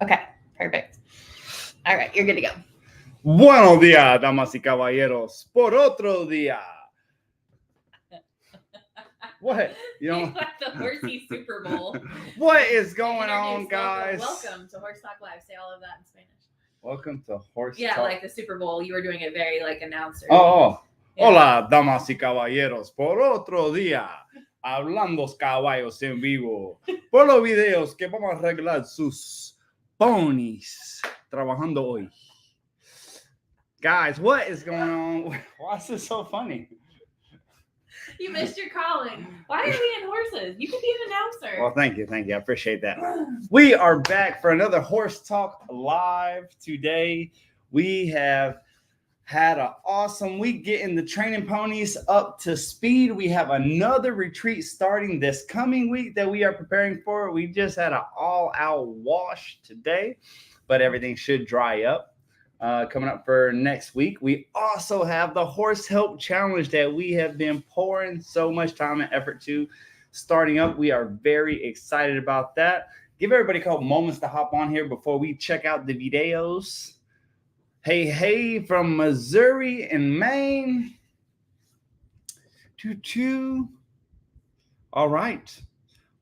Okay, perfect. All right, you're good to go. Buenos días, damas y caballeros, por otro día. What? You know, like the horsey Super Bowl. What is going on, guys? Welcome to Horse Talk Live. Say all of that in Spanish. Welcome to Horse Yeah, Talk. like the Super Bowl. You were doing it very like announcer. Oh. Yeah. Hola, damas y caballeros, por otro día. Hablando caballos en vivo. Por los videos que vamos a arreglar sus ponies. Trabajando hoy. Guys, what is going on? Why is this so funny? You missed your calling. Why are we in horses? You could be an announcer. Well, thank you. I appreciate that. We are back for another Horse Talk Live today. We have had an awesome week getting the training ponies up to speed. We have another retreat starting this coming week that we are preparing for. We just had an all-out wash today, but everything should dry up. Coming up for next week. We also have the Horse Help Challenge that we have been pouring so much time and effort to starting up. We are very excited about that. Give everybody a couple moments to hop on here before we check out the videos. Hey, from Missouri and Maine. Choo-choo. All right.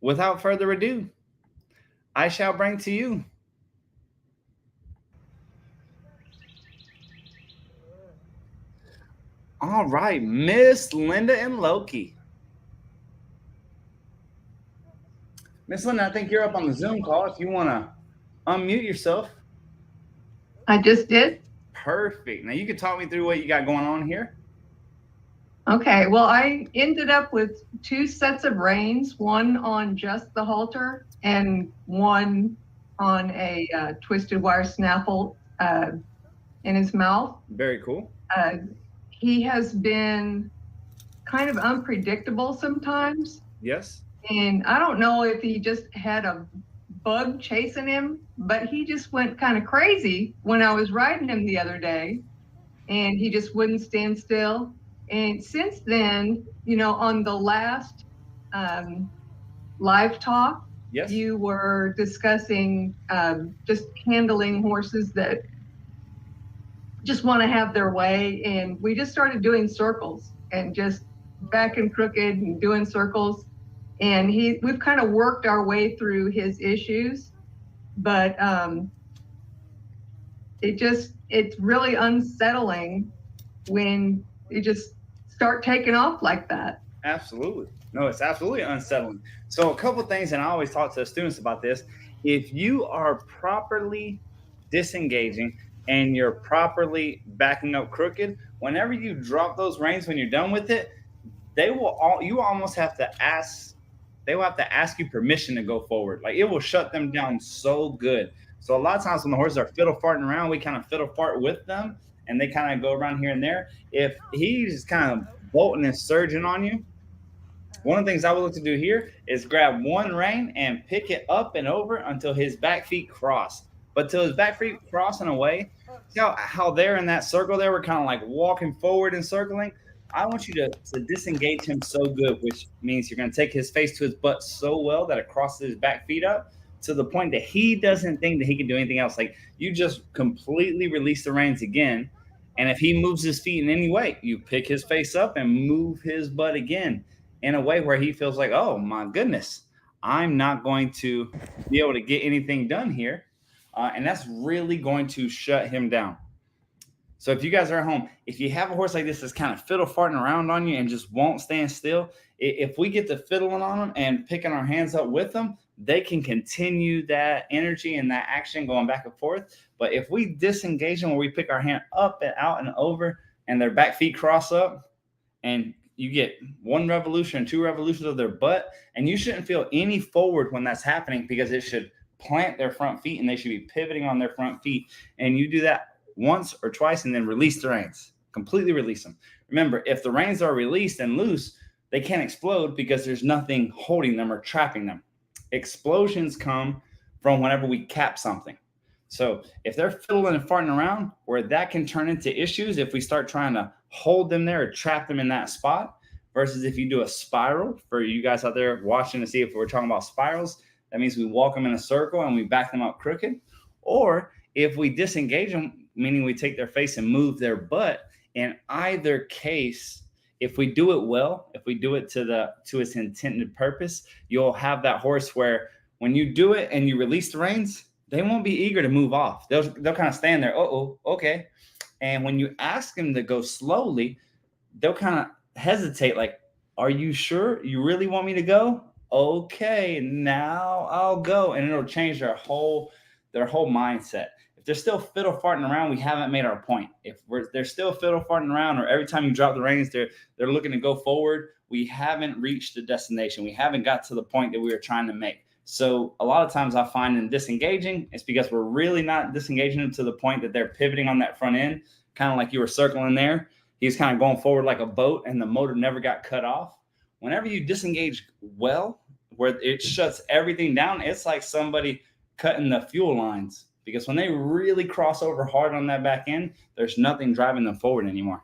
Without further ado, I shall bring to you all right, Miss Linda and Loki. Miss Linda, I think you're up on the Zoom call. If you want to unmute yourself. I just did. Perfect. Now you can talk me through what you got going on here. Okay, well, I ended up with 2 sets of reins, one on just the halter and one on a twisted wire snaffle in his mouth. Very cool. He has been kind of unpredictable sometimes. Yes. And I don't know if he just had a bug chasing him, but he just went kind of crazy when I was riding him the other day, and he just wouldn't stand still. And since then, you know, on the last live talk, yes, you were discussing just handling horses that just want to have their way, and we just started doing circles and just back and crooked and doing circles. And we've kind of worked our way through his issues, but it's really unsettling when you just start taking off like that. Absolutely. No, it's absolutely unsettling. So a couple things, and I always talk to the students about this. If you are properly disengaging and you're properly backing up crooked, whenever you drop those reins, when you're done with it, they will have to ask you permission to go forward. Like, it will shut them down so good. So a lot of times when the horses are fiddle farting around, we kind of fiddle fart with them, and they kind of go around here and there. If he's kind of bolting and surging on you, one of the things I would look to do here is grab one rein and pick it up and over until his back feet cross. But till his back feet cross in a way, see how they're in that circle there, we're kind of like walking forward and circling. I want you to disengage him so good, which means you're going to take his face to his butt so well that it crosses his back feet up to the point that he doesn't think that he can do anything else. Like, you just completely release the reins again. And if he moves his feet in any way, you pick his face up and move his butt again in a way where he feels like, oh my goodness, I'm not going to be able to get anything done here. And that's really going to shut him down. So if you guys are at home, if you have a horse like this that's kind of fiddle farting around on you and just won't stand still, if we get to fiddling on them and picking our hands up with them, they can continue that energy and that action going back and forth. But if we disengage them where we pick our hand up and out and over and their back feet cross up, and you get 1 revolution, 2 revolutions of their butt, and you shouldn't feel any forward when that's happening, because it should plant their front feet and they should be pivoting on their front feet. And you do that once or twice and then release the reins. Completely release them. Remember, if the reins are released and loose, they can't explode because there's nothing holding them or trapping them. Explosions come from whenever we cap something. So if they're fiddling and farting around, where that can turn into issues if we start trying to hold them there or trap them in that spot, versus if you do a spiral. For you guys out there watching to see if we're talking about spirals, that means we walk them in a circle and we back them up crooked. Or if we disengage them, meaning we take their face and move their butt, in either case, if we do it well, if we do it to its intended purpose, you'll have that horse where when you do it and you release the reins, they won't be eager to move off. They'll kind of stand there. Okay. And when you ask them to go slowly, they'll kind of hesitate. Like, are you sure you really want me to go? Okay, now I'll go, and it'll change their whole mindset. If they're still fiddle farting around, we haven't made our point. If they're still fiddle farting around, or every time you drop the reins, they're looking to go forward, we haven't reached the destination. We haven't got to the point that we were trying to make. So a lot of times I find in disengaging, it's because we're really not disengaging them to the point that they're pivoting on that front end, kind of like you were circling there. He's kind of going forward like a boat, and the motor never got cut off. Whenever you disengage well, where it shuts everything down, it's like somebody cutting the fuel lines, because when they really cross over hard on that back end, there's nothing driving them forward anymore.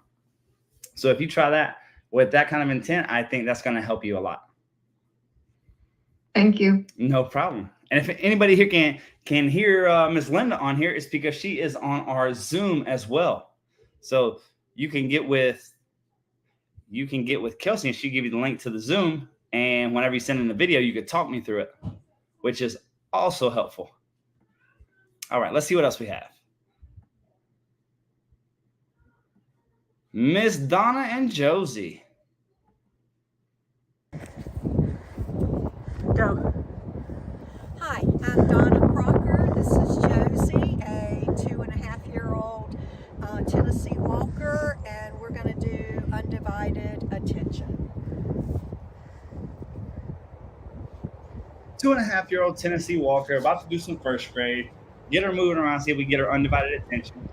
So if you try that with that kind of intent, I think that's going to help you a lot. Thank you. No problem. And if anybody here can hear Miss Linda on here, it's because she is on our Zoom as well. So you can get with Kelsey, and she'll give you the link to the Zoom. And whenever you send in the video, you could talk me through it, which is also helpful. All right, let's see what else we have. Miss Donna and Josie. Go. Hi, I'm Donna Crocker. This is Josie, a 2.5-year-old Tennessee Walker, and we're going to do undivided attention. 2.5-year-old Tennessee Walker, about to do some first grade. Get her moving around, see if we get her undivided attention.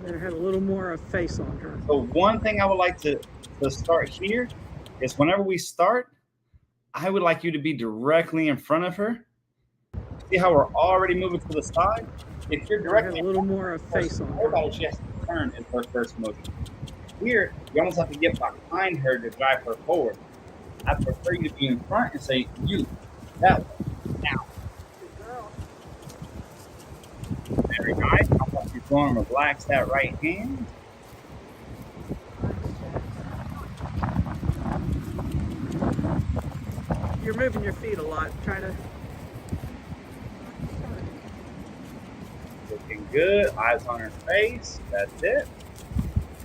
Better have a little more of face on her. So one thing I would like to start here is whenever we start, I would like you to be directly in front of her. See how we're already moving to the side? If you're directly a little more of face on her. Everybody, she has to turn is her first motion. Here, you almost have to get behind her to drive her forward. I prefer you to be in front and say, you, that way, now. Very nice. I want you to go and relax that right hand. You're moving your feet a lot. Try to. Looking good. Eyes on her face. That's it.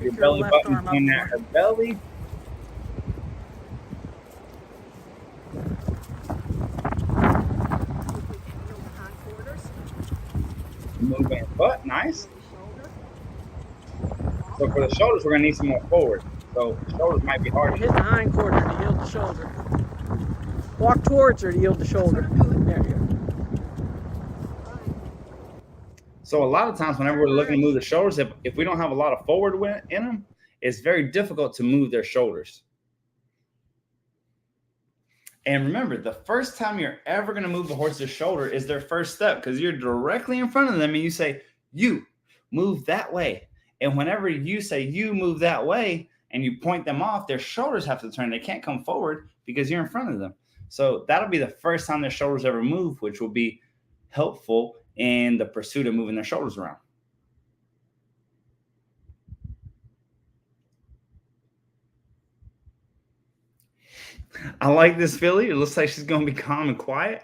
Your Your belly left button arm up in more. at her belly. Moving her butt. Nice. So for the shoulders, we're going to need some more forward. So the shoulders might be hard. Hit the hind quarter to yield the shoulder. Walk towards her to yield the shoulder. There you go. So a lot of times whenever we're looking to move the shoulders, if we don't have a lot of forward in them, it's very difficult to move their shoulders. And remember, the first time you're ever going to move the horse's shoulder is their first step, because you're directly in front of them and you say, you move that way. And whenever you say you move that way and you point them off, their shoulders have to turn. They can't come forward because you're in front of them. So that'll be the first time their shoulders ever move, which will be helpful in the pursuit of moving their shoulders around. I like this filly. It looks like she's going to be calm and quiet.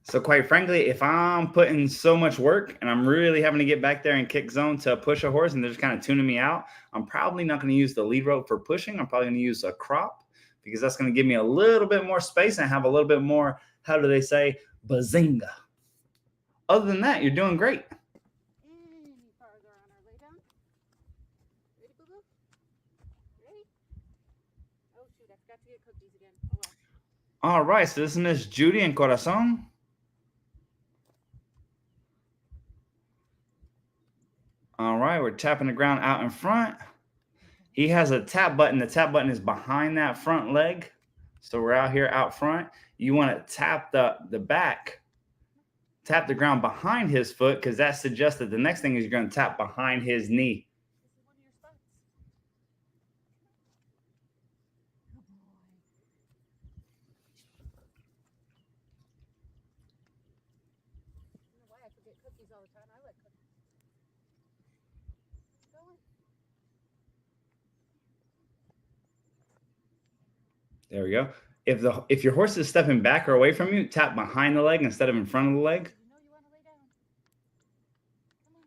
So quite frankly, if I'm putting so much work and I'm really having to get back there and kick zone to push a horse and they're just kind of tuning me out, I'm probably not going to use the lead rope for pushing. I'm probably going to use a crop, because that's going to give me a little bit more space and have a little bit more, how do they say, bazinga. Other than that, you're doing great. Any farther on our lay down? Ready, boo boo? Ready? Oh shoot, I forgot to get cookies again. Oh well. All right, so this is Miss Judy and Corazon. All right, we're tapping the ground out in front. He has a tap button. The tap button is behind that front leg. So we're out here out front. You want to tap the back, tap the ground behind his foot, because that suggests that the next thing is you're going to tap behind his knee. cookies all the time. I like cookies. Go on. There we go. If your horse is stepping back or away from you, tap behind the leg instead of in front of the leg. You know you want to lay down. Come on.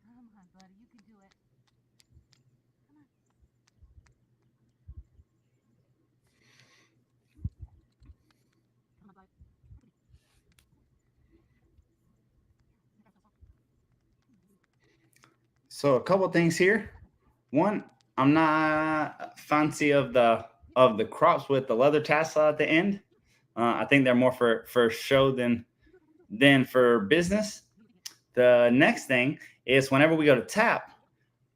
Come on, buddy. You can do it. Come on. Come on, bud. So a couple things here. One, I'm not fancy of the crops with the leather tassel at the end. I think they're more for show than for business. The next thing is whenever we go to tap,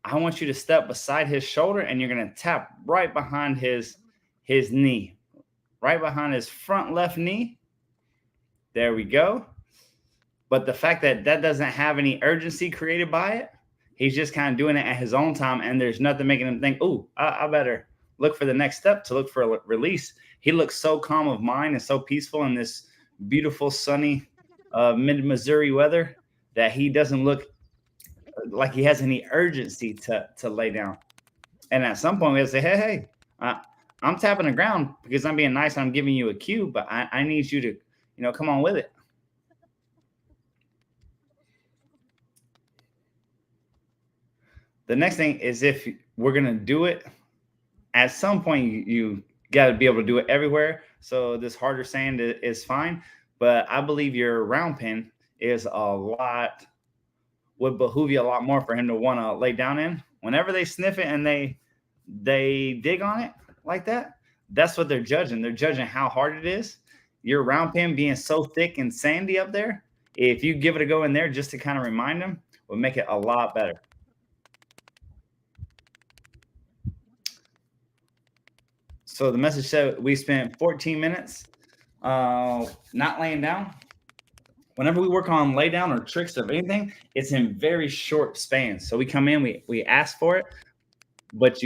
I want you to step beside his shoulder and you're going to tap right behind his knee, right behind his front left knee. There we go. But the fact that doesn't have any urgency created by it, he's just kind of doing it at his own time, and there's nothing making him think, oh, I better look for the next step to look for a release. He looks so calm of mind and so peaceful in this beautiful, sunny mid-Missouri weather that he doesn't look like he has any urgency to lay down. And at some point, we have to say, hey, I'm tapping the ground because I'm being nice and I'm giving you a cue, but I need you to, come on with it. The next thing is if we're going to do it, at some point you got to be able to do it everywhere. So this harder sand is fine, but I believe your round pin would behoove you a lot more for him to want to lay down in. Whenever they sniff it and they dig on it like that, that's what they're judging. They're judging how hard it is. Your round pin being so thick and sandy up there, if you give it a go in there just to kind of remind them, would make it a lot better. So the message said we spent 14 minutes not laying down. Whenever we work on lay down or tricks of anything, it's in very short spans. So we come in, we ask for it, but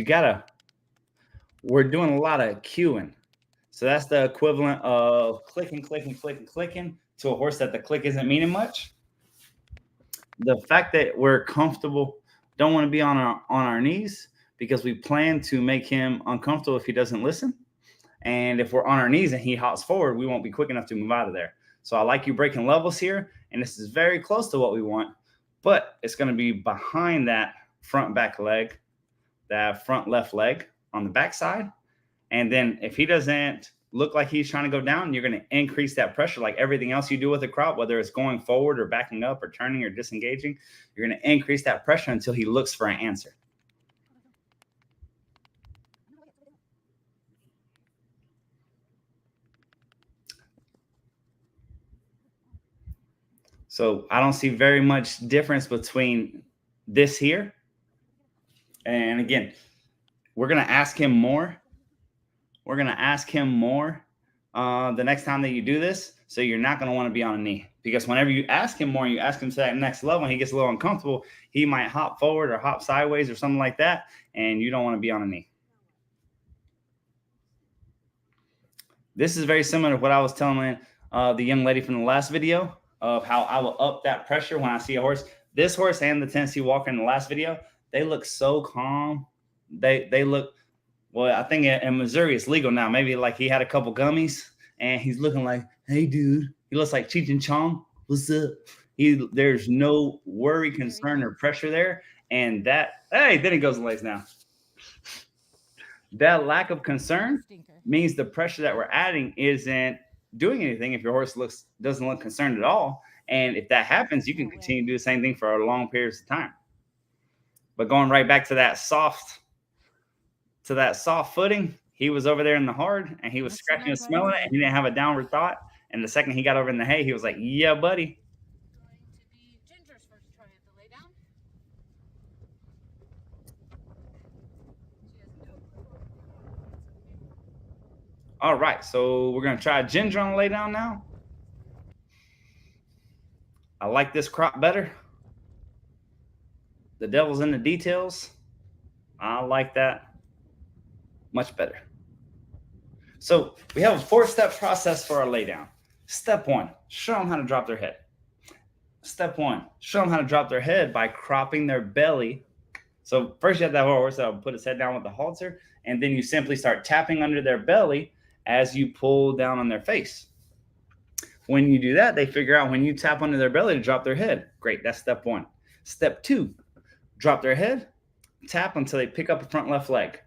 we're doing a lot of cueing. So that's the equivalent of clicking to a horse that the click isn't meaning much. The fact that we're comfortable, don't want to be on our knees, because we plan to make him uncomfortable if he doesn't listen. And if we're on our knees and he hops forward, we won't be quick enough to move out of there. So I like you breaking levels here. And this is very close to what we want, but it's going to be behind that front back leg, that front left leg on the back side. And then if he doesn't look like he's trying to go down, you're going to increase that pressure like everything else you do with a crop, whether it's going forward or backing up or turning or disengaging. You're going to increase that pressure until he looks for an answer. So I don't see very much difference between this here. And again, we're going to ask him more. We're going to ask him more the next time that you do this. So you're not going to want to be on a knee, because whenever you ask him more, you ask him to that next level, and he gets a little uncomfortable, he might hop forward or hop sideways or something like that. And you don't want to be on a knee. This is very similar to what I was telling the young lady from the last video, of how I will up that pressure when I see a horse. This horse and the Tennessee Walker in the last video, they look so calm. They look, well, I think in Missouri it's legal now. Maybe like he had a couple gummies and he's looking like, hey, dude. He looks like Cheech and Chong. What's up? There's no worry, concern, or pressure there. And then he goes and lays down. That lack of concern means the pressure that we're adding isn't doing anything if your horse doesn't look concerned at all. And if that happens, you can continue to do the same thing for a long periods of time. But going right back to that soft footing, he was over there in the hard and he was scratching and smelling it, and he didn't have a downward thought. And the second he got over in the hay, he was like, yeah, buddy. Going to be Ginger's first try at the lay down. All right, so we're going to try Ginger on the lay down now. I like this crop better. The devil's in the details. I like that much better. So we have a 4-step process for our lay down. Step one, show them how to drop their head. Step one, show them how to drop their head by cropping their belly. So first you have that horse that will put its head down with the halter, and then you simply start tapping under their belly as you pull down on their face. When you do that, they figure out when you tap under their belly to drop their head. Great, that's step one. Step two, drop their head, tap until they pick up a front left leg.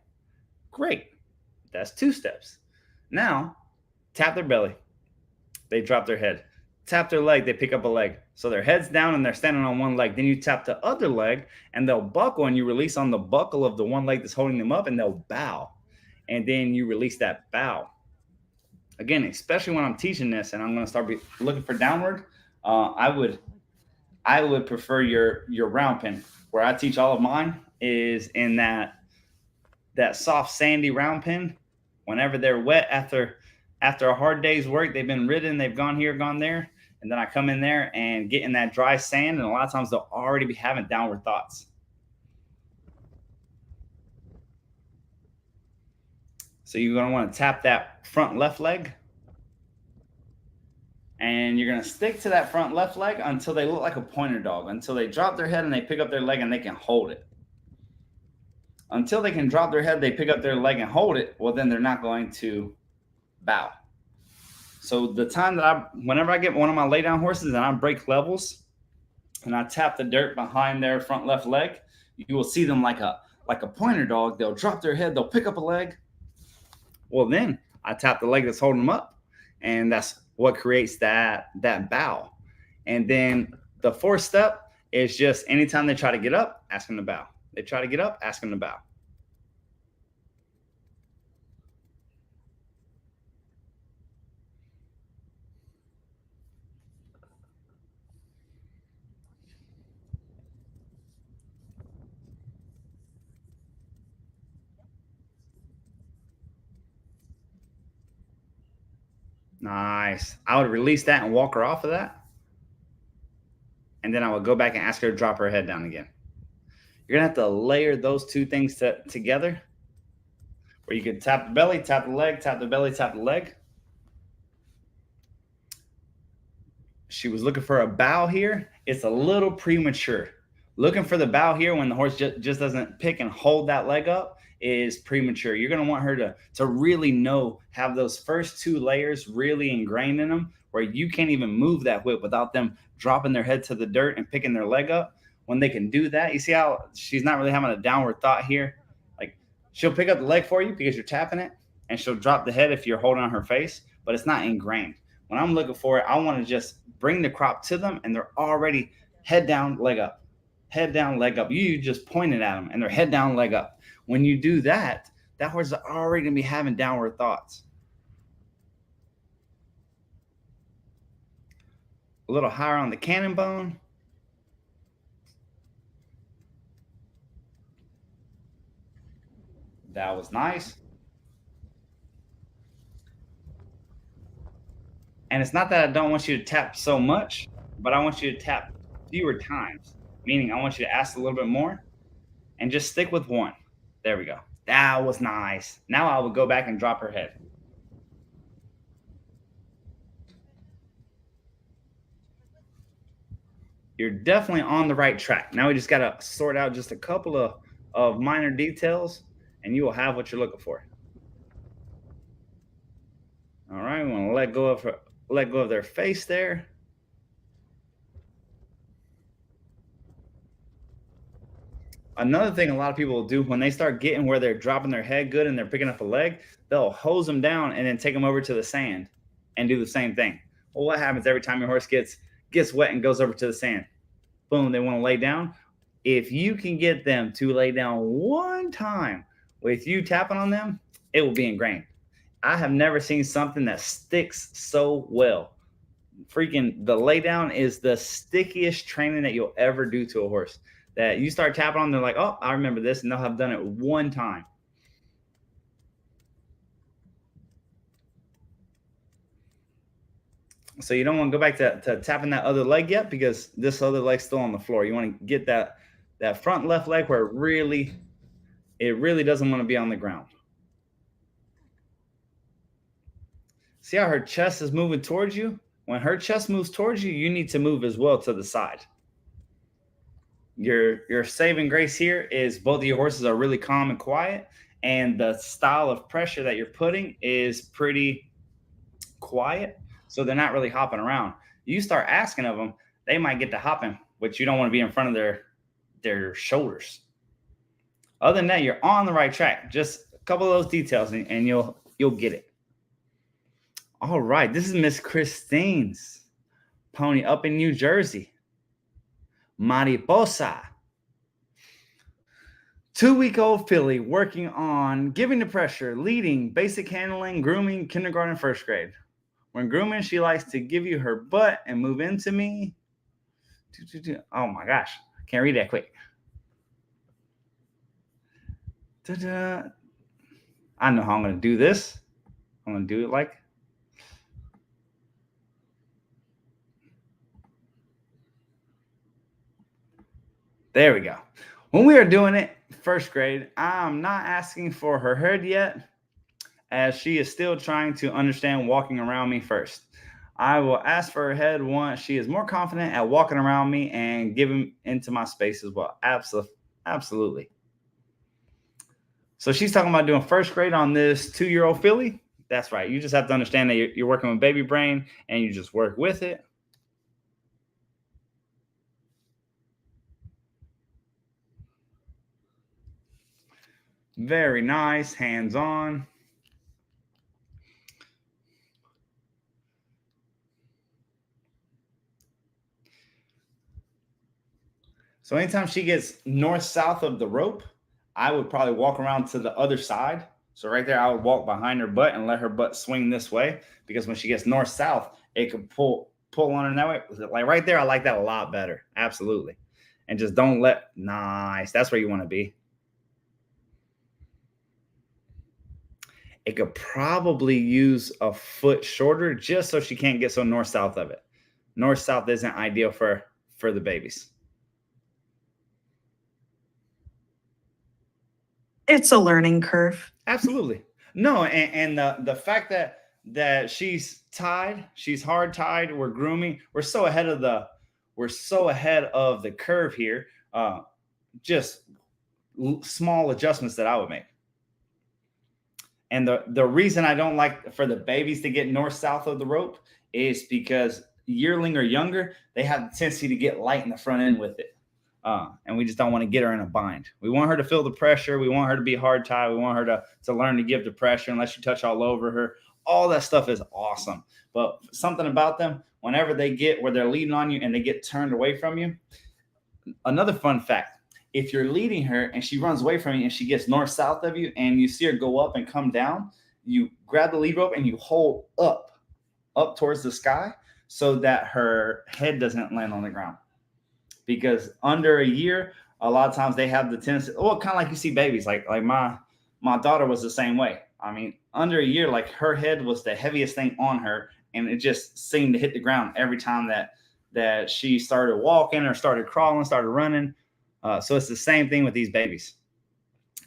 Great, that's 2 steps. Now, tap their belly, they drop their head. Tap their leg, they pick up a leg. So their head's down and they're standing on one leg. Then you tap the other leg and they'll buckle, and you release on the buckle of the one leg that's holding them up, and they'll bow. And then you release that bow. Again, especially when I'm teaching this and I'm going to start looking for downward, I would prefer your round pen. Where I teach all of mine is in that soft sandy round pen. Whenever they're wet after a hard day's work, they've been ridden, they've gone here, gone there, and then I come in there and get in that dry sand, and a lot of times they'll already be having downward thoughts. So you're going to want to tap that front left leg, and you're going to stick to that front left leg until they look like a pointer dog, until they drop their head and they pick up their leg and they can hold it. Until they can drop their head, they pick up their leg and hold it, well, then they're not going to bow. So the time that whenever I get one of my lay down horses and I break levels and I tap the dirt behind their front left leg, you will see them like a pointer dog. They'll drop their head, they'll pick up a leg. Well, then I tap the leg that's holding them up, and that's what creates that bow. And then the 4th step is just anytime they try to get up, ask them to bow. They try to get up, ask them to bow. Nice. I would release that and walk her off of that. And then I would go back and ask her to drop her head down again. You're going to have to layer those 2 things together, where you can tap the belly, tap the leg, tap the belly, tap the leg. She was looking for a bow here. It's a little premature. Looking for the bow here when the horse just doesn't pick and hold that leg up is premature. You're going to want her to really have those first 2 layers really ingrained in them, where you can't even move that whip without them dropping their head to the dirt and picking their leg up. When they can do that, you see how she's not really having a downward thought here? Like, she'll pick up the leg for you because you're tapping it, and she'll drop the head if you're holding on her face, but it's not ingrained. When I'm looking for it, I want to just bring the crop to them, and they're already head down, leg up. Head down, leg up. You just pointed at them, and they're head down, leg up. When you do that, that horse is already going to be having downward thoughts. A little higher on the cannon bone. That was nice. And it's not that I don't want you to tap so much, but I want you to tap fewer times. Meaning I want you to ask a little bit more and just stick with 1. There we go. That was nice. Now I will go back and drop her head. You're definitely on the right track. Now we just got to sort out just a couple of minor details, and you will have what you're looking for. All right, we want to let go of their face there. Another thing a lot of people will do when they start getting where they're dropping their head good and they're picking up a leg, they'll hose them down and then take them over to the sand and do the same thing. Well, what happens every time your horse gets wet and goes over to the sand? Boom, they want to lay down. If you can get them to lay down 1 time with you tapping on them, it will be ingrained. I have never seen something that sticks so well. Freaking the lay down is the stickiest training that you'll ever do to a horse. That you start tapping on, they're like, oh, I remember this, and they'll have done it 1 time. So you don't want to go back to tapping that other leg yet, because this other leg's still on the floor. You want to get that front left leg where it really doesn't want to be on the ground. See how her chest is moving towards you? when her chest moves towards you, you need to move as well to the side. Your saving grace here is both of your horses are really calm and quiet, and the style of pressure that you're putting is pretty quiet, so they're not really hopping around. You start asking of them, they might get to hopping, but you don't want to be in front of their shoulders. Other than that, you're on the right track. Just a couple of those details, and you'll get it. All right, this is Miss Christine's pony up in New Jersey. Mariposa. 2-week-old filly working on giving the pressure, leading, basic handling, grooming, kindergarten, first grade. When grooming, she likes to give you her butt and move into me. Oh my gosh, can't read that quick. I know how I'm going to do this. I'm going to do it like. There we go. When we are doing it, first grade, I'm not asking for her head yet, as she is still trying to understand walking around me first. I will ask for her head once she is more confident at walking around me and giving into my space as well. Absolutely. So she's talking about doing first grade on this 2-year-old filly. That's right. You just have to understand that you're working with baby brain, and you just work with it. Very nice, hands-on. So anytime she gets north-south of the rope, I would probably walk around to the other side. So right there, I would walk behind her butt and let her butt swing this way, because when she gets north-south, it could pull on her that way. Like right there, I like that a lot better. Absolutely. And just don't nice. That's where you want to be. It could probably use a foot shorter just so she can't get so north-south of it. North-south isn't ideal for the babies. It's a learning curve. Absolutely. No, and the fact that she's tied, she's hard tied, we're grooming, we're so ahead of the curve here. Just small adjustments that I would make. And the reason I don't like for the babies to get north-south of the rope is because yearling or younger, they have the tendency to get light in the front end with it. And we just don't want to get her in a bind. We want her to feel the pressure. We want her to be hard tied. We want her to learn to give the pressure unless you touch all over her. All that stuff is awesome. But something about them, whenever they get where they're leading on you and they get turned away from you. Another fun fact. If you're leading her and she runs away from you and she gets north-south of you and you see her go up and come down, you grab the lead rope and you hold up towards the sky so that her head doesn't land on the ground. Because under a year, a lot of times they have the tendency, well, kind of like you see babies, like my daughter was the same way. I mean, under a year, like her head was the heaviest thing on her, and it just seemed to hit the ground every time that she started walking or started crawling, started running. So it's the same thing with these babies.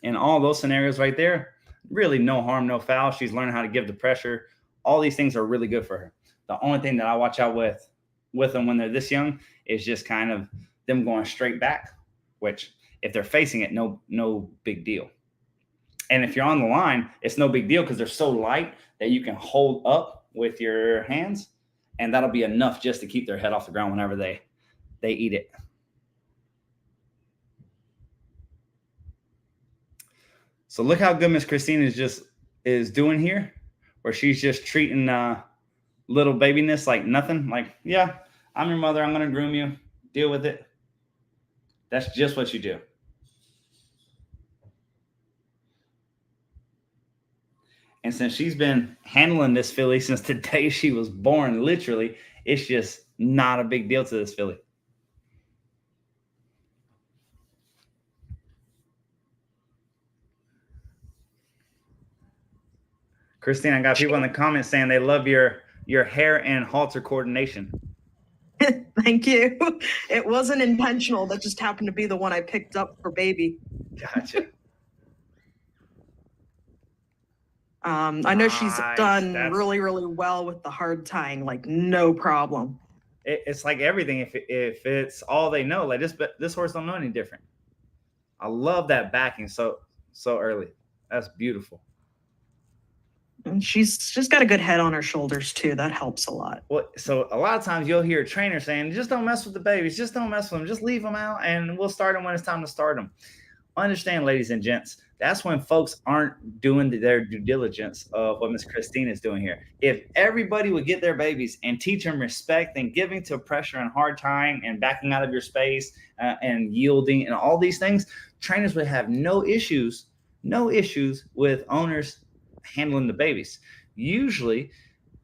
In all those scenarios right there, really no harm, no foul. She's learning how to give the pressure. All these things are really good for her. The only thing that I watch out with them when they're this young is just kind of them going straight back, which if they're facing it, no big deal. And if you're on the line, it's no big deal because they're so light that you can hold up with your hands, and that'll be enough just to keep their head off the ground whenever they eat it. So look how good Miss Christine is doing here, where she's just treating little babiness like nothing. Like, yeah, I'm your mother. I'm going to groom you. Deal with it. That's just what you do. And since she's been handling this filly since the day she was born, literally, it's just not a big deal to this filly. Christine, I got people in the comments saying they love your hair and halter coordination. Thank you. It wasn't intentional. That just happened to be the one I picked up for baby. Gotcha. I know she's Nice. done That's- really, really well with the hard tying, like no problem. It's like everything. If it's all they know, like this horse don't know any different. I love that backing so early. That's beautiful. And she's got a good head on her shoulders too. That helps a lot. Well, so a lot of times you'll hear a trainer saying, "Just don't mess with the babies. Just don't mess with them. Just leave them out, and we'll start them when it's time to start them." Understand, ladies and gents, that's when folks aren't doing their due diligence of what Miss Christine is doing here. If everybody would get their babies and teach them respect and giving to pressure and hard tying and backing out of your space and yielding and all these things, trainers would have no issues with owners handling the babies. Usually,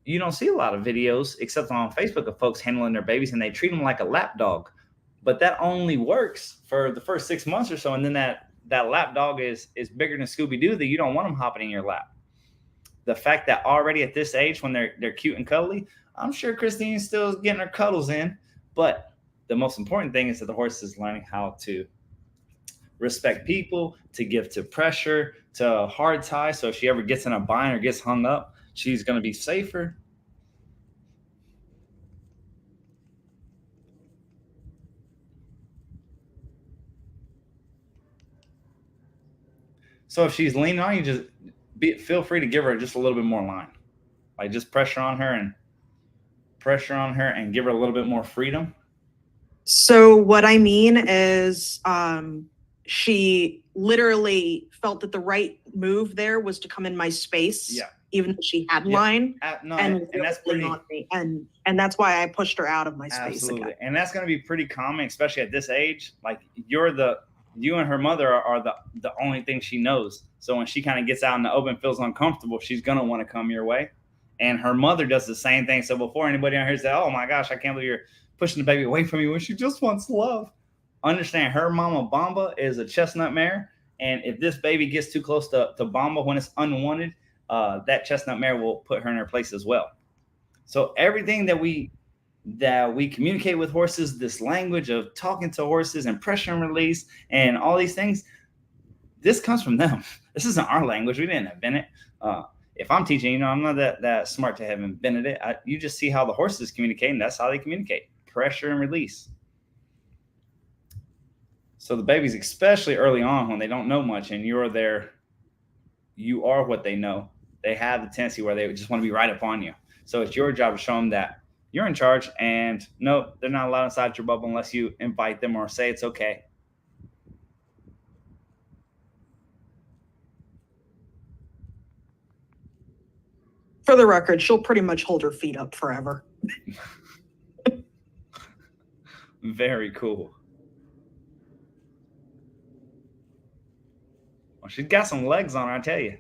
you don't see a lot of videos except on Facebook of folks handling their babies and they treat them like a lap dog. But that only works for the first 6 months or so, and then that lap dog is bigger than Scooby-Doo that you don't want them hopping in your lap. The fact that already at this age, when they're cute and cuddly, I'm sure Christine's still getting her cuddles in. But the most important thing is that the horse is learning how to respect people, to give to pressure, to hard tie. So if she ever gets in a bind or gets hung up, she's going to be safer. So if she's leaning on you, feel free to give her just a little bit more line. Like just pressure on her and give her a little bit more freedom. So what I mean is she literally felt that the right move there was to come in my space. Yeah. Even though she had line. And that's pretty on me. And that's why I pushed her out of my space. Absolutely. Again. And that's going to be pretty common, especially at this age. Like you and her mother are the only thing she knows. So when she kind of gets out in the open, feels uncomfortable, she's going to want to come your way. And her mother does the same thing. So before anybody on here says, "Oh my gosh, I can't believe you're pushing the baby away from me when she just wants love," understand her mama Bamba is a chestnut mare. And if this baby gets too close to Bamba when it's unwanted, that chestnut mare will put her in her place as well. So everything that we communicate with horses, this language of talking to horses and pressure and release and all these things, this comes from them. This isn't our language. We didn't invent it. If I'm teaching, I'm not that smart to have invented it. You just see how the horses communicate, and that's how they communicate: pressure and release. So the babies, especially early on when they don't know much and you are what they know, they have the tendency where they just want to be right up on you. So it's your job to show them that you're in charge, and no, they're not allowed inside your bubble unless you invite them or say it's okay. For the record, she'll pretty much hold her feet up forever. Very cool. Well, she's got some legs on her, I tell you.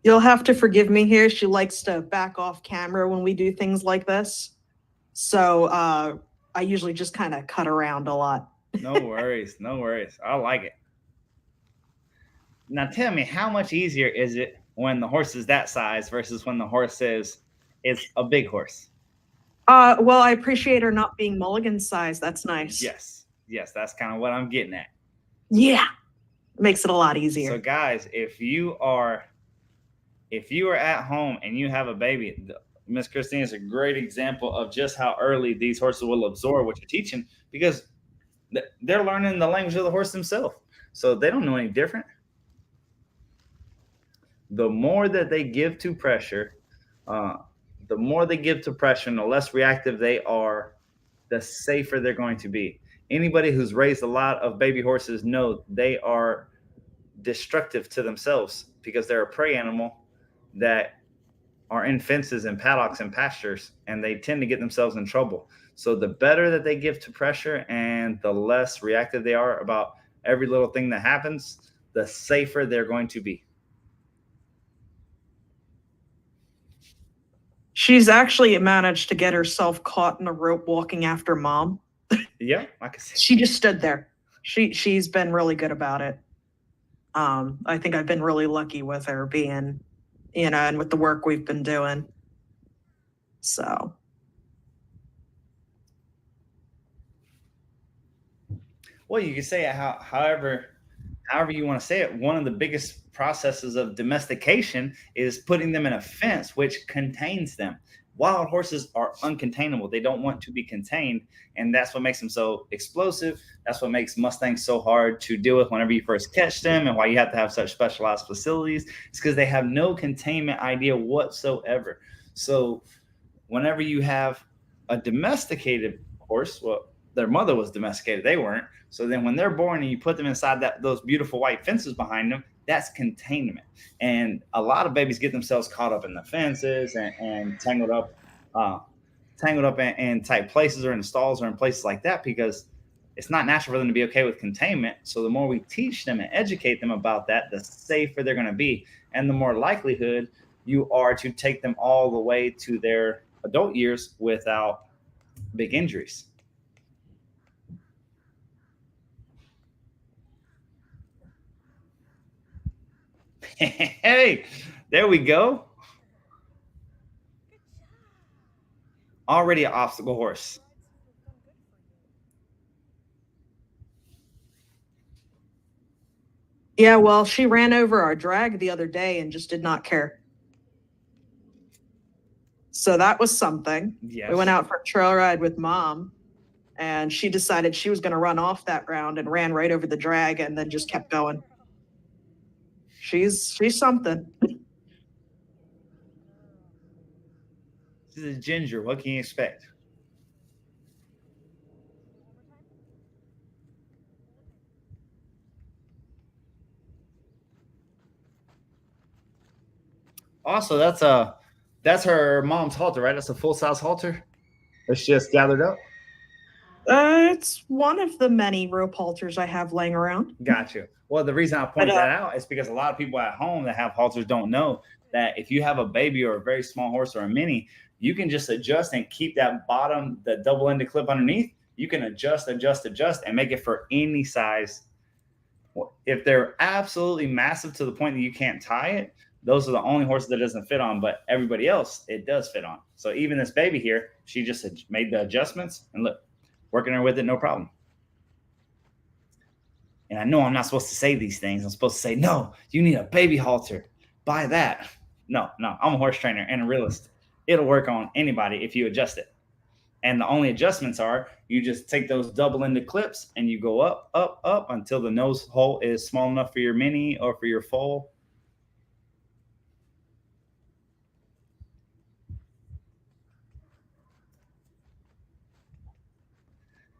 You'll have to forgive me here. She likes to back off camera when we do things like this. So I usually just kind of cut around a lot. No worries. No worries. I like it. Now tell me, how much easier is it when the horse is that size versus when the horse is a big horse? Well, I appreciate her not being mulligan size. That's nice. Yes, that's kind of what I'm getting at. Yeah, makes it a lot easier. So guys, if you are at home and you have a baby, Miss Christine is a great example of just how early these horses will absorb what you're teaching, because they're learning the language of the horse themselves. So they don't know any different. The more that they give to pressure, and the less reactive they are, the safer they're going to be. Anybody who's raised a lot of baby horses know they are destructive to themselves because they're a prey animal that are in fences and paddocks and pastures, and they tend to get themselves in trouble. So the better that they give to pressure and the less reactive they are about every little thing that happens, the safer they're going to be. She's actually managed to get herself caught in a rope walking after mom. Yeah, I can see. She just stood there. She's been really good about it. I think I've been really lucky with her being, you know, and with the work we've been doing. So. Well, you can say it however you want to say it. One of the biggest processes of domestication is putting them in a fence which contains them. Wild horses are uncontainable. They don't want to be contained, and that's what makes them so explosive. That's what makes Mustangs so hard to deal with whenever you first catch them, and why you have to have such specialized facilities. It's because they have no containment idea whatsoever. So whenever you have a domesticated horse, well, their mother was domesticated, they weren't. So then when they're born and you put them inside those beautiful white fences behind them, that's containment. And a lot of babies get themselves caught up in the fences and tangled up in tight places or in stalls or in places like that, because it's not natural for them to be okay with containment. So the more we teach them and educate them about that, the safer they're going to be. And the more likelihood you are to take them all the way to their adult years without big injuries. Hey, there we go. Already an obstacle horse. Yeah, well, she ran over our drag the other day and just did not care. So that was something. Yes. We went out for a trail ride with Mom, and she decided she was going to run off that round and ran right over the drag and then just kept going. She's something. This is a ginger. What can you expect? Also, that's her mom's halter, right? That's a full-size halter. It's just gathered up. It's one of the many rope halters I have laying around. Gotcha. Well, the reason I point that out is because a lot of people at home that have halters don't know that if you have a baby or a very small horse or a mini, you can just adjust and keep that bottom, the double-ended clip underneath. You can adjust, and make it for any size. If they're absolutely massive to the point that you can't tie it, those are the only horses that it doesn't fit on, but everybody else, it does fit on. So even this baby here, she just made the adjustments, and look, working her with it, no problem. And I know I'm not supposed to say these things. I'm supposed to say, no, you need a baby halter. Buy that. No, I'm a horse trainer and a realist. It'll work on anybody if you adjust it. And the only adjustments are you just take those double-ended clips and you go up, up, up until the nose hole is small enough for your mini or for your foal.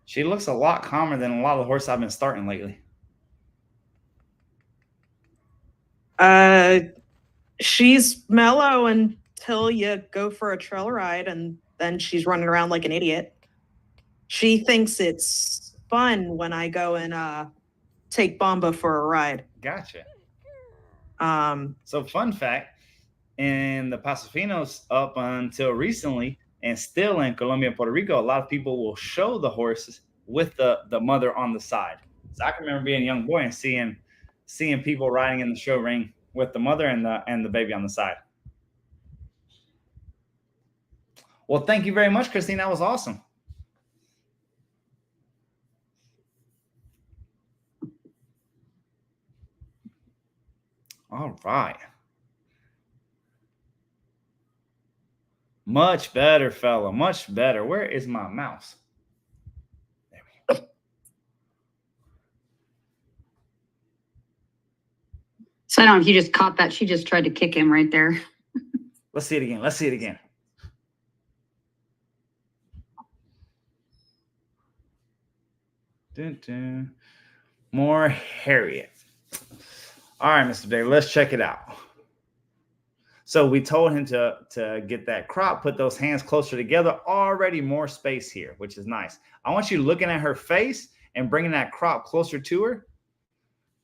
She looks a lot calmer than a lot of the horses I've been starting lately. She's mellow until you go for a trail ride, and then she's running around like an idiot. She thinks it's fun when I go and take Bomba for a ride. Gotcha. So fun fact, in the Pasafinos up until recently, and still in Colombia and Puerto Rico, a lot of people will show the horses with the mother on the side. So I can remember being a young boy and seeing people riding in the show ring with the mother and the baby on the side. Well, thank you very much, Christine. That was awesome. All right. Much better, fella. Much better. Where is my mouse? There we go. So I don't know if you just caught that. She just tried to kick him right there. Let's see it again. Let's see it again. Dun, dun. More Harriet. All right, Mr. Day, let's check it out. So we told him to get that crop, put those hands closer together. Already more space here, which is nice. I want you looking at her face and bringing that crop closer to her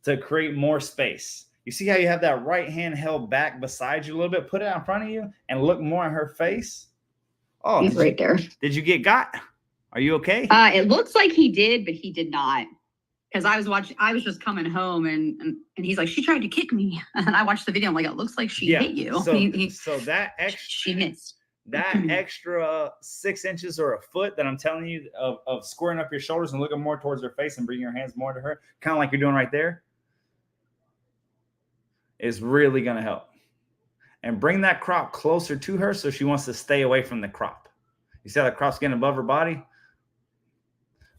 to create more space. You see how you have that right hand held back beside you a little bit? Put it out in front of you and look more at her face. Oh, he's right there. Did you get got? Are you okay? It looks like he did, but he did not. because I was just coming home and he's like, she tried to kick me. And I watched the video. I'm like, it looks like she hit you. So that she missed. That extra 6 inches or a foot that I'm telling you of squaring up your shoulders and looking more towards her face and bringing your hands more to her, kind of like you're doing right there, is really going to help. And bring that crop closer to her so she wants to stay away from the crop. You see how the crop's getting above her body?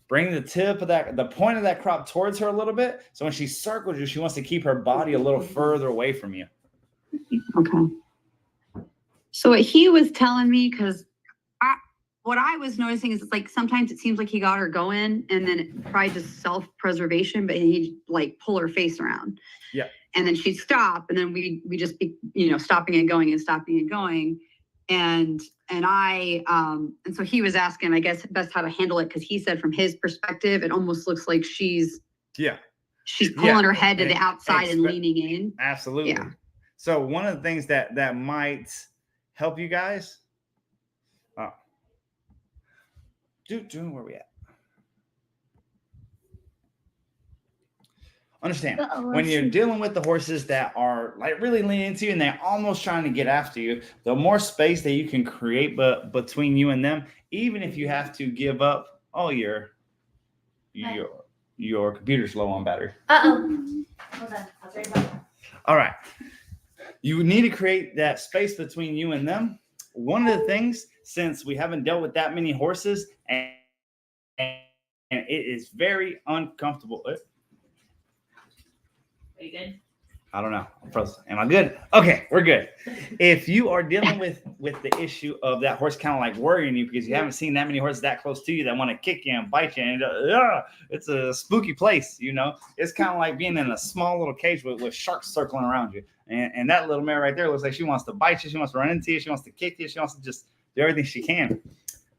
Bring the tip of the point of that crop towards her a little bit. So when she circles you, she wants to keep her body a little further away from you. Okay. So what he was telling me, because what I was noticing is it's like sometimes it seems like he got her going and then it tried to self-preservation, but he'd like pull her face around. Yeah. And then she'd stop, and then we just be, stopping and going and stopping and going. And so he was asking, I guess, best how to handle it, because he said from his perspective, it almost looks like she's pulling her head to the outside and leaning in. Absolutely. Yeah. So one of the things that might help you guys, where we at? Understand, when you're dealing with the horses that are like really leaning into you and they're almost trying to get after you, the more space that you can create between you and them, even if you have to give up, your computer's low on battery. Hold on. I'll tell you about that. All right. You need to create that space between you and them. One of the things, since we haven't dealt with that many horses and it is very uncomfortable. Are you good? I don't know. I'm frozen. Am I good? Okay, we're good. If you are dealing with the issue of that horse kind of like worrying you because you haven't seen that many horses that close to you that want to kick you and bite you, and it's a spooky place, It's kind of like being in a small little cage with sharks circling around you. And that little mare right there looks like she wants to bite you. She wants to run into you. She wants to kick you. She wants to just do everything she can.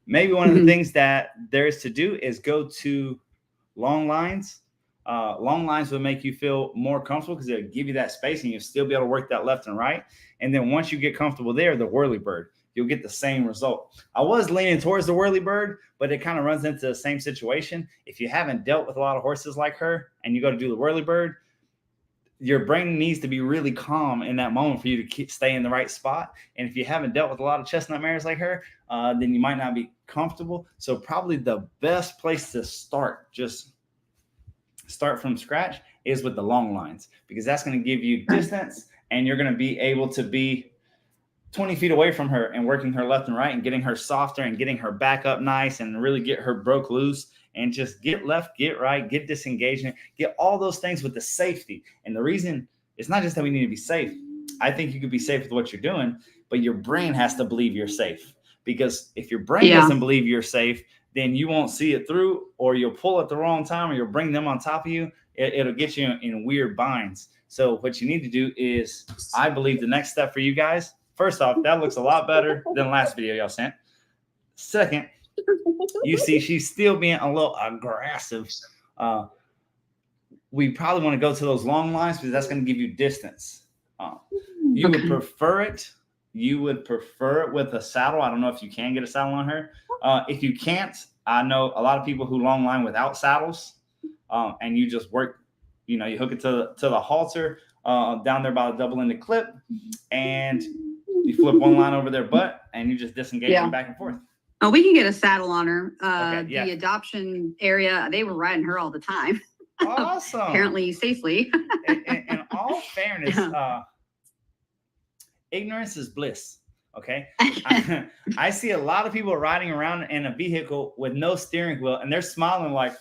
Maybe one of the things that there is to do is go to long lines. Long lines will make you feel more comfortable because they'll give you that space and you'll still be able to work that left and right. And then once you get comfortable there, the whirly bird, you'll get the same result. I was leaning towards the whirly bird, but it kind of runs into the same situation. If you haven't dealt with a lot of horses like her and you go to do the whirly bird, your brain needs to be really calm in that moment for you to stay in the right spot. And if you haven't dealt with a lot of chestnut mares like her, then you might not be comfortable. So probably the best place to start, just start from scratch, is with the long lines, because that's going to give you distance and you're going to be able to be 20 feet away from her and working her left and right and getting her softer and getting her back up nice and really get her broke loose and just get left, get right, get disengagement, get all those things with the safety. And the reason it's not just that we need to be safe. I think you could be safe with what you're doing, but your brain has to believe you're safe, because if your brain doesn't believe you're safe, then you won't see it through, or you'll pull at the wrong time, or you'll bring them on top of you. It'll get you in weird binds. So what you need to do is, I believe the next step for you guys, first off, that looks a lot better than last video y'all sent. Second, you see she's still being a little aggressive. We probably want to go to those long lines because that's going to give you distance. You would prefer it. You would prefer it with a saddle. I don't know if you can get a saddle on her. If you can't, I know a lot of people who long line without saddles, and you just work, you hook it to the halter down there by the double-ended clip, and you flip one line over their butt, and you just disengage them back and forth. Oh, we can get a saddle on her. The adoption area, they were riding her all the time. Awesome. Apparently safely. In all fairness, ignorance is bliss. Okay. I see a lot of people riding around in a vehicle with no steering wheel and they're smiling like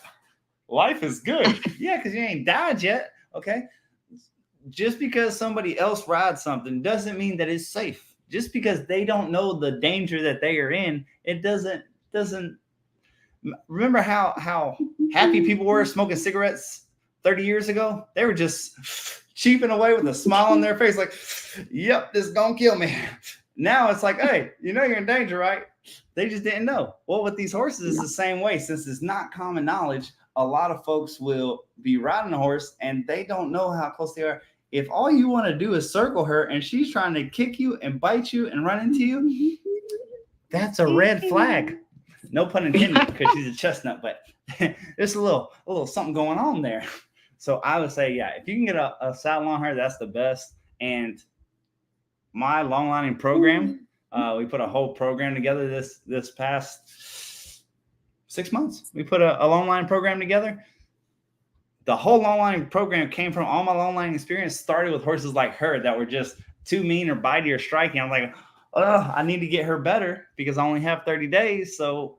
life is good. Yeah, because you ain't died yet. Okay. Just because somebody else rides something doesn't mean that it's safe. Just because they don't know the danger that they are in, it doesn't remember how happy people were smoking cigarettes 30 years ago? They were just cheaping away with a smile on their face, like, yep, this is gonna kill me. Now it's like, hey, you're in danger, right? They just didn't know. Well, with these horses, it's the same way. Since it's not common knowledge, a lot of folks will be riding a horse and they don't know how close they are. If all you want to do is circle her and she's trying to kick you and bite you and run into you, that's a red flag. No pun intended, because she's a chestnut, but there's a little something going on there. So I would say, yeah, if you can get a saddle on her, that's the best. And my long lining program, we put a whole program together this past 6 months. We put a long line program together. The whole long line program came from all my long line experience. Started with horses like her that were just too mean or bitey or striking. I'm like, oh, I need to get her better because I only have 30 days. So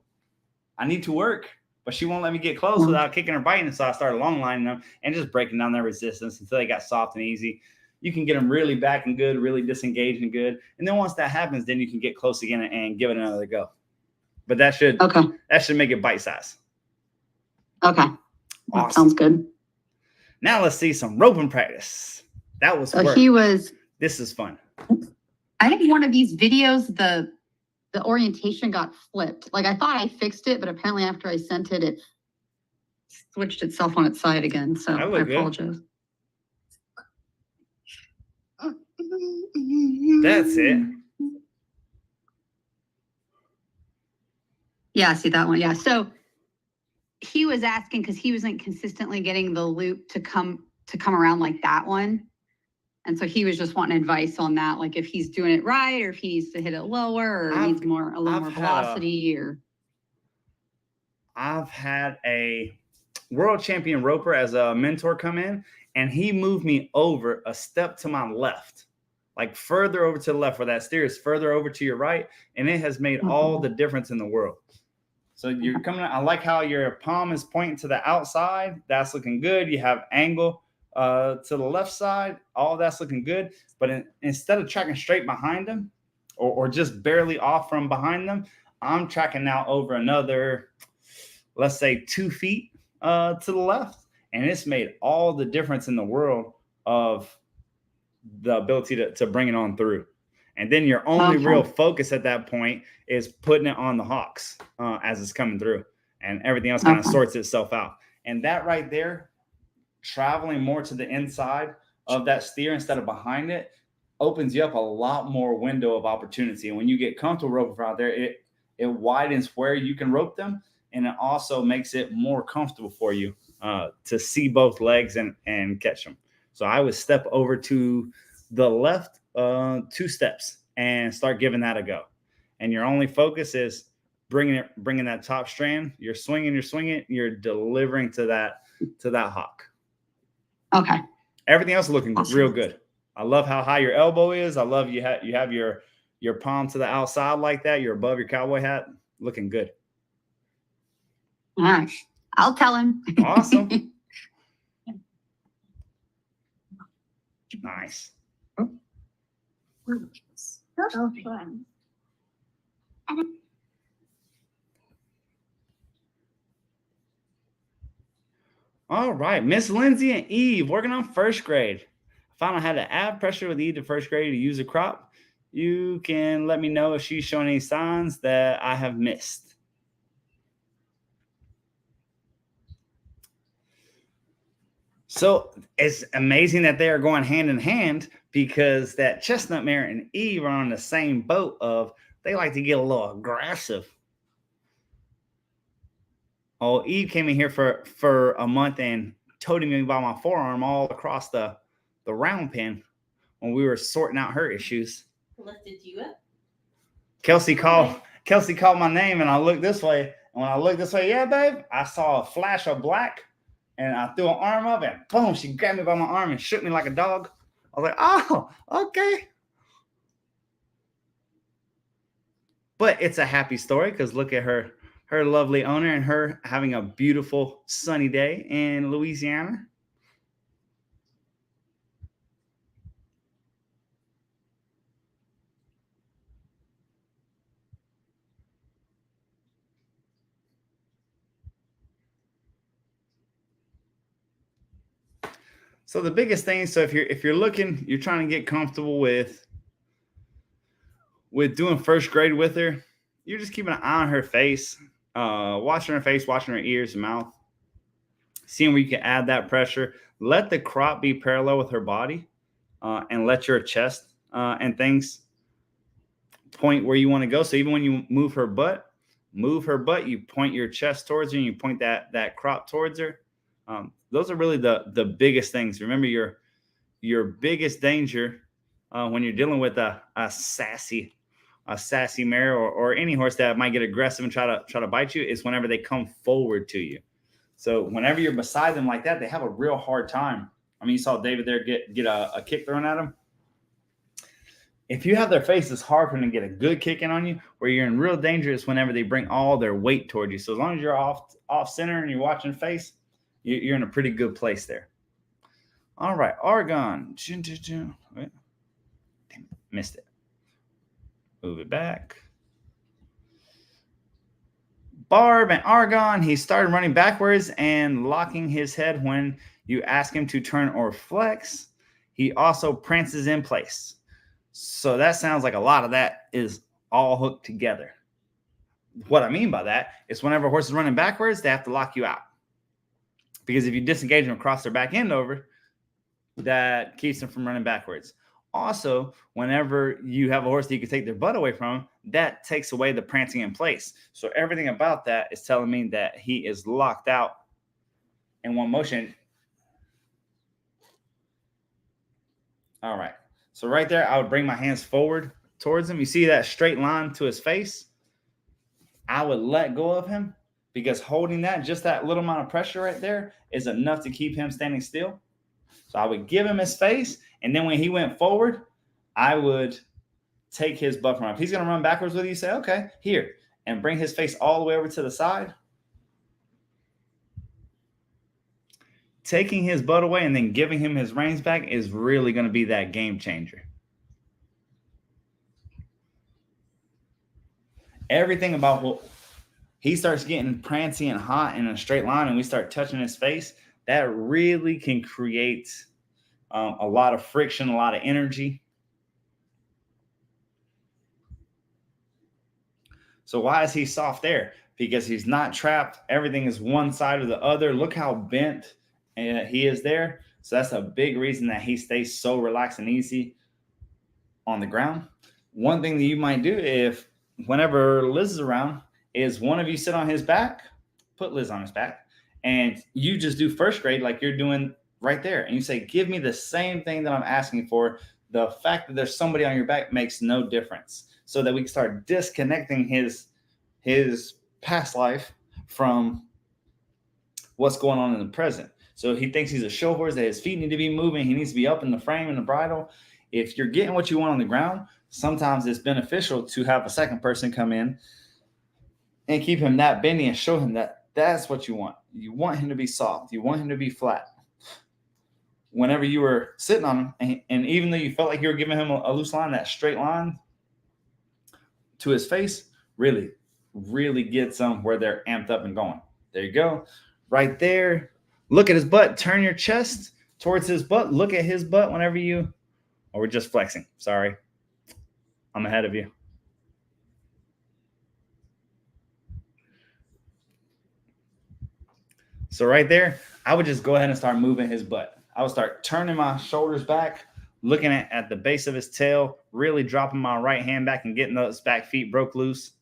I need to work, but she won't let me get close without kicking or biting. So I started long lining them and just breaking down their resistance until they got soft and easy. You can get them really back and good, really disengaged and good. And then once that happens, then you can get close again and give it another go. But that should make it bite size. Okay. Awesome. That sounds good. Now let's see some roping practice. That was work. This is fun. I think one of these videos, the orientation got flipped. Like I thought I fixed it, but apparently after I sent it, it switched itself on its side again. So I apologize. That's it. Yeah, I see that one. Yeah. So he was asking because he wasn't consistently getting the loop to come around like that one. And so he was just wanting advice on that, like if he's doing it right or if he needs to hit it lower or needs a little more velocity or. I've had a world champion roper as a mentor come in, and he moved me over a step to my left, like further over to the left, where that steer is further over to your right. And it has made all the difference in the world. So you're coming out. I like how your palm is pointing to the outside. That's looking good. You have angle to the left side. All that's looking good. But instead of tracking straight behind them or just barely off from behind them, I'm tracking now over another, let's say 2 feet to the left. And it's made all the difference in the world of the ability to bring it on through. And then your only real focus at that point is putting it on the hocks as it's coming through. And everything else kind of sorts itself out. And that right there, traveling more to the inside of that steer instead of behind it, opens you up a lot more window of opportunity. And when you get comfortable roping out there, it widens where you can rope them. And it also makes it more comfortable for you to see both legs and catch them. So I would step over to the left 2 steps and start giving that a go. And your only focus is bringing that top strand. You're swinging, you're delivering to that hawk. Okay. Everything else is looking real good. I love how high your elbow is. I love you have your palm to the outside like that. You're above your cowboy hat. Looking good. All right. I'll tell him. Awesome. Nice. So fun. All right, Miss Lindsay and Eve working on first grade. I found I had to add pressure with Eve to first grade to use a crop. You can let me know if she's showing any signs that I have missed. So it's amazing that they are going hand in hand, because that chestnut mare and Eve are on the same boat of they like to get a little aggressive. Oh, Eve came in here for a month and toting me by my forearm all across the round pen when we were sorting out her issues. Lifted you up. Kelsey called my name, and I looked this way. And when I looked this way, yeah, babe, I saw a flash of black, and I threw an arm up, and boom, she grabbed me by my arm and shook me like a dog. I was like, oh, okay. But it's a happy story, because look at her lovely owner and her having a beautiful sunny day in Louisiana. So the biggest thing, so if you're looking, you're trying to get comfortable with doing first grade with her, you're just keeping an eye on her face, watching her face, watching her ears and mouth, seeing where you can add that pressure. Let the crop be parallel with her body, and let your chest and things point where you want to go. So even when you move her butt, move her butt. You point your chest towards her and you point that crop towards her. Those are really the biggest things. Remember, your biggest danger when you're dealing with a sassy mare or any horse that might get aggressive and try to bite you is whenever they come forward to you. So whenever you're beside them like that, they have a real hard time. I mean, you saw David there get a kick thrown at him. If you have their face, it's hard for them to get a good kick in on you. Where you're in real danger is whenever they bring all their weight toward you. So as long as you're off center and you're watching face, you're in a pretty good place there. All right, Argon. Wait. Damn, missed it. Move it back. Barb and Argon, he started running backwards and locking his head when you ask him to turn or flex. He also prances in place. So that sounds like a lot of that is all hooked together. What I mean by that is whenever a horse is running backwards, they have to lock you out. Because if you disengage them across their back end over, that keeps them from running backwards. Also, whenever you have a horse that you can take their butt away from, that takes away the prancing in place. So everything about that is telling me that he is locked out in one motion. All right. So right there, I would bring my hands forward towards him. You see that straight line to his face? I would let go of him because holding that, just that little amount of pressure right there is enough to keep him standing still. So I would give him his face. And then when he went forward, I would take his butt from him. If he's going to run backwards with you, say, okay, here. And bring his face all the way over to the side. Taking his butt away and then giving him his reins back is really going to be that game changer. Everything about what he starts getting prancy and hot in a straight line and we start touching his face, that really can create a lot of friction, a lot of energy. So why is he soft there? Because he's not trapped. Everything is one side or the other. Look how bent he is there. So that's a big reason that he stays so relaxed and easy on the ground. One thing that you might do if whenever Liz is around is one of you sit on his back, put Liz on his back, and you just do first grade like you're doing right there. And you say, give me the same thing that I'm asking for. The fact that there's somebody on your back makes no difference. So that we can start disconnecting his past life from what's going on in the present. So he thinks he's a show horse, that his feet need to be moving. He needs to be up in the frame and the bridle. If you're getting what you want on the ground, sometimes it's beneficial to have a second person come in and keep him that bendy and show him that that's what you want. You want him to be soft. You want him to be flat. Whenever you were sitting on him, and even though you felt like you were giving him a loose line, that straight line to his face really, really gets them where they're amped up and going. There you go. Right there. Look at his butt. Turn your chest towards his butt. Look at his butt whenever you, or we're just flexing. Sorry. I'm ahead of you. So right there, I would just go ahead and start moving his butt. I would start turning my shoulders back, looking at the base of his tail, really dropping my right hand back and getting those back feet broke loose.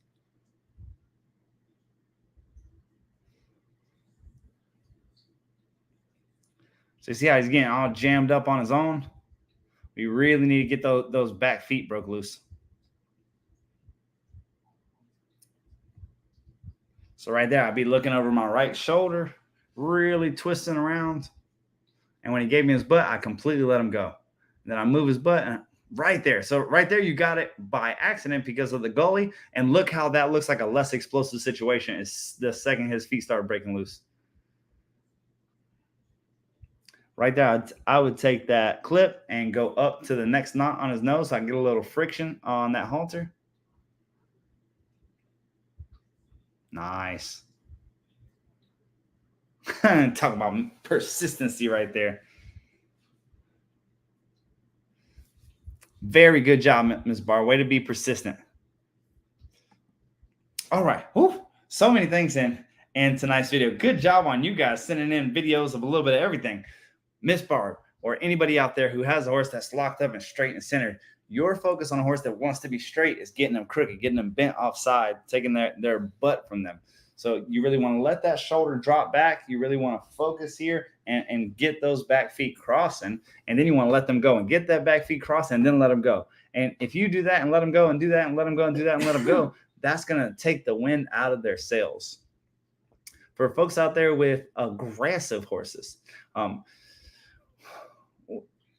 So you see how he's getting all jammed up on his own? We really need to get those back feet broke loose. So right there, I'd be looking over my right shoulder, really twisting around. And when he gave me his butt, I completely let him go. And then I move his butt and right there. So right there, you got it by accident because of the gully. And look how that looks like a less explosive situation is the second his feet start breaking loose. Right there, I would take that clip and go up to the next knot on his nose so I can get a little friction on that halter. Nice. Talk about persistency right there. Very good job, Ms. Barr. Way to be persistent. All right. Whew. So many things in tonight's video. Good job on you guys sending in videos of a little bit of everything. Miss Barb or anybody out there who has a horse that's locked up and straight and centered, Your focus on a horse that wants to be straight is getting them crooked, getting them bent offside, taking their butt from them. So you really want to let that shoulder drop back. You really want to focus here and get those back feet crossing. And then you want to let them go and get that back feet crossing and then let them go. And if you do that and let them go and do that and let them go and do that and let them go, that's going to take the wind out of their sails. For folks out there with aggressive horses,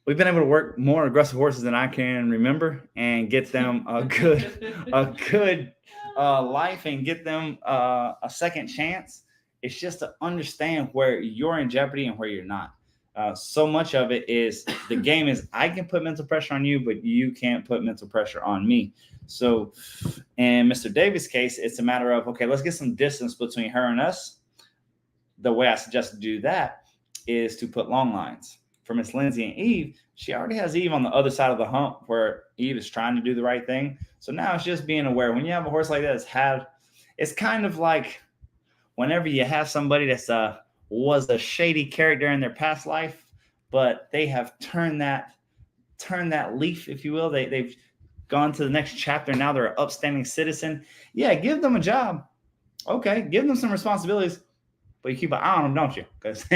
we've been able to work more aggressive horses than I can remember and get them a good life and get them a second chance. It's just to understand where you're in jeopardy and where you're not. So much of it is the game is I can put mental pressure on you, but you can't put mental pressure on me. So in Mr. Davis' case, it's a matter of, okay, let's get some distance between her and us. The way I suggest to do that is to put long lines. For Miss Lindsay and Eve, she already has Eve on the other side of the hump where Eve is trying to do the right thing. So now it's just being aware. When you have a horse like that, it's kind of like whenever you have somebody that's was a shady character in their past life, but they have turned that leaf, if you will. They've gone to the next chapter. Now they're an upstanding citizen. Yeah, give them a job. Okay, give them some responsibilities, but you keep an eye on them, don't you? Because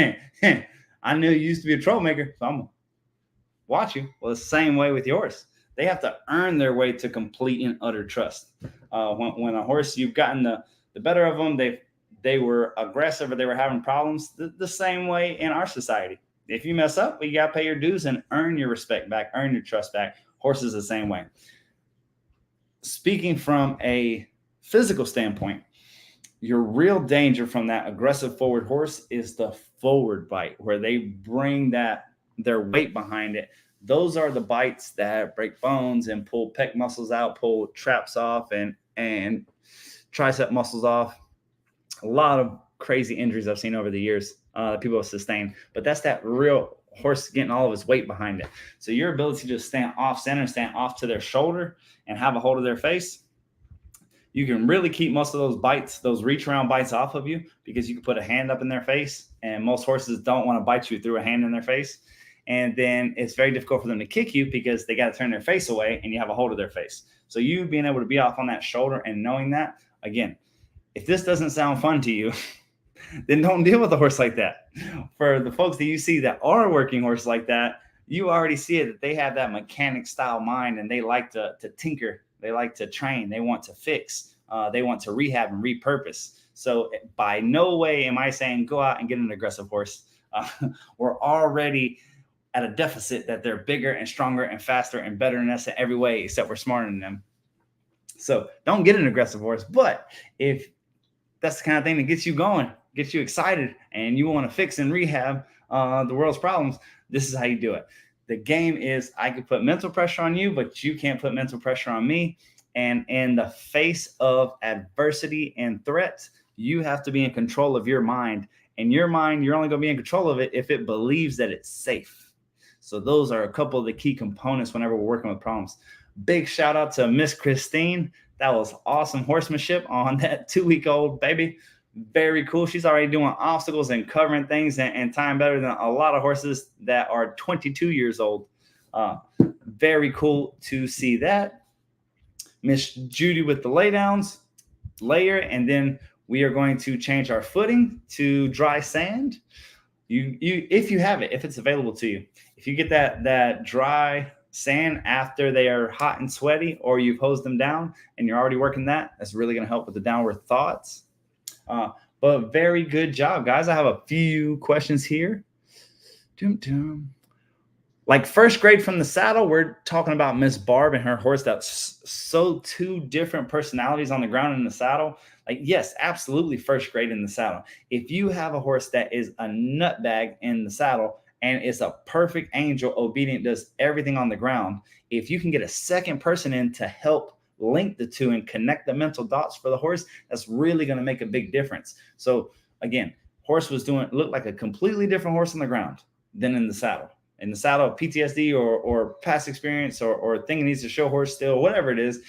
I knew you used to be a troublemaker, so I'm going to watch you. Well, it's the same way with yours. They have to earn their way to complete and utter trust. When a horse, you've gotten the better of them, they were aggressive or they were having problems, the same way in our society. If you mess up, well, you got to pay your dues and earn your respect back, earn your trust back. Horses the same way. Speaking from a physical standpoint, your real danger from that aggressive forward horse is the forward bite, where they bring their weight behind it. Those are the bites that break bones and pull pec muscles out, pull traps off and tricep muscles off. A lot of crazy injuries I've seen over the years that people have sustained, but that's that real horse getting all of his weight behind it. So your ability to stand off center, stand off to their shoulder and have a hold of their face, you can really keep most of those bites, those reach around bites off of you, because you can put a hand up in their face, and most horses don't want to bite you through a hand in their face. And then it's very difficult for them to kick you because they got to turn their face away and you have a hold of their face. So you being able to be off on that shoulder and knowing that, again, if this doesn't sound fun to you, then don't deal with a horse like that. For the folks that you see that are working horses like that, you already see it, that they have that mechanic style mind and they like to tinker. They like to train. They want to fix. They want to rehab and repurpose. So by no way am I saying go out and get an aggressive horse. We're already at a deficit that they're bigger and stronger and faster and better than us in every way, except we're smarter than them. So don't get an aggressive horse. But if that's the kind of thing that gets you going, gets you excited, and you want to fix and rehab the world's problems, this is how you do it. The game is I can put mental pressure on you, but you can't put mental pressure on me. And in the face of adversity and threats, you have to be in control of your mind. And your mind, you're only going to be in control of it if it believes that it's safe. So those are a couple of the key components whenever we're working with problems. Big shout out to Miss Christine. That was awesome horsemanship on that 2-week-old baby. Very cool. She's already doing obstacles and covering things and time better than a lot of horses that are 22 years old. Very cool to see that. Miss Judy with the laydowns, layer, and then we are going to change our footing to dry sand. You if you have it, if it's available to you. If you get that dry sand after they are hot and sweaty, or you've hosed them down and you're already working that's really going to help with the downward thoughts. But very good job, guys. I have a few questions here. Like first grade from the saddle, we're talking about Miss Barb and her horse that's so two different personalities on the ground in the saddle. Like, yes, absolutely first grade in the saddle. If you have a horse that is a nutbag in the saddle and is a perfect angel, obedient, does everything on the ground, if you can get a second person in to help link the two and connect the mental dots for the horse, that's really going to make a big difference. So again, horse looked like a completely different horse on the ground than in the saddle. In the saddle, PTSD or past experience or thing that needs to show horse still, whatever it is,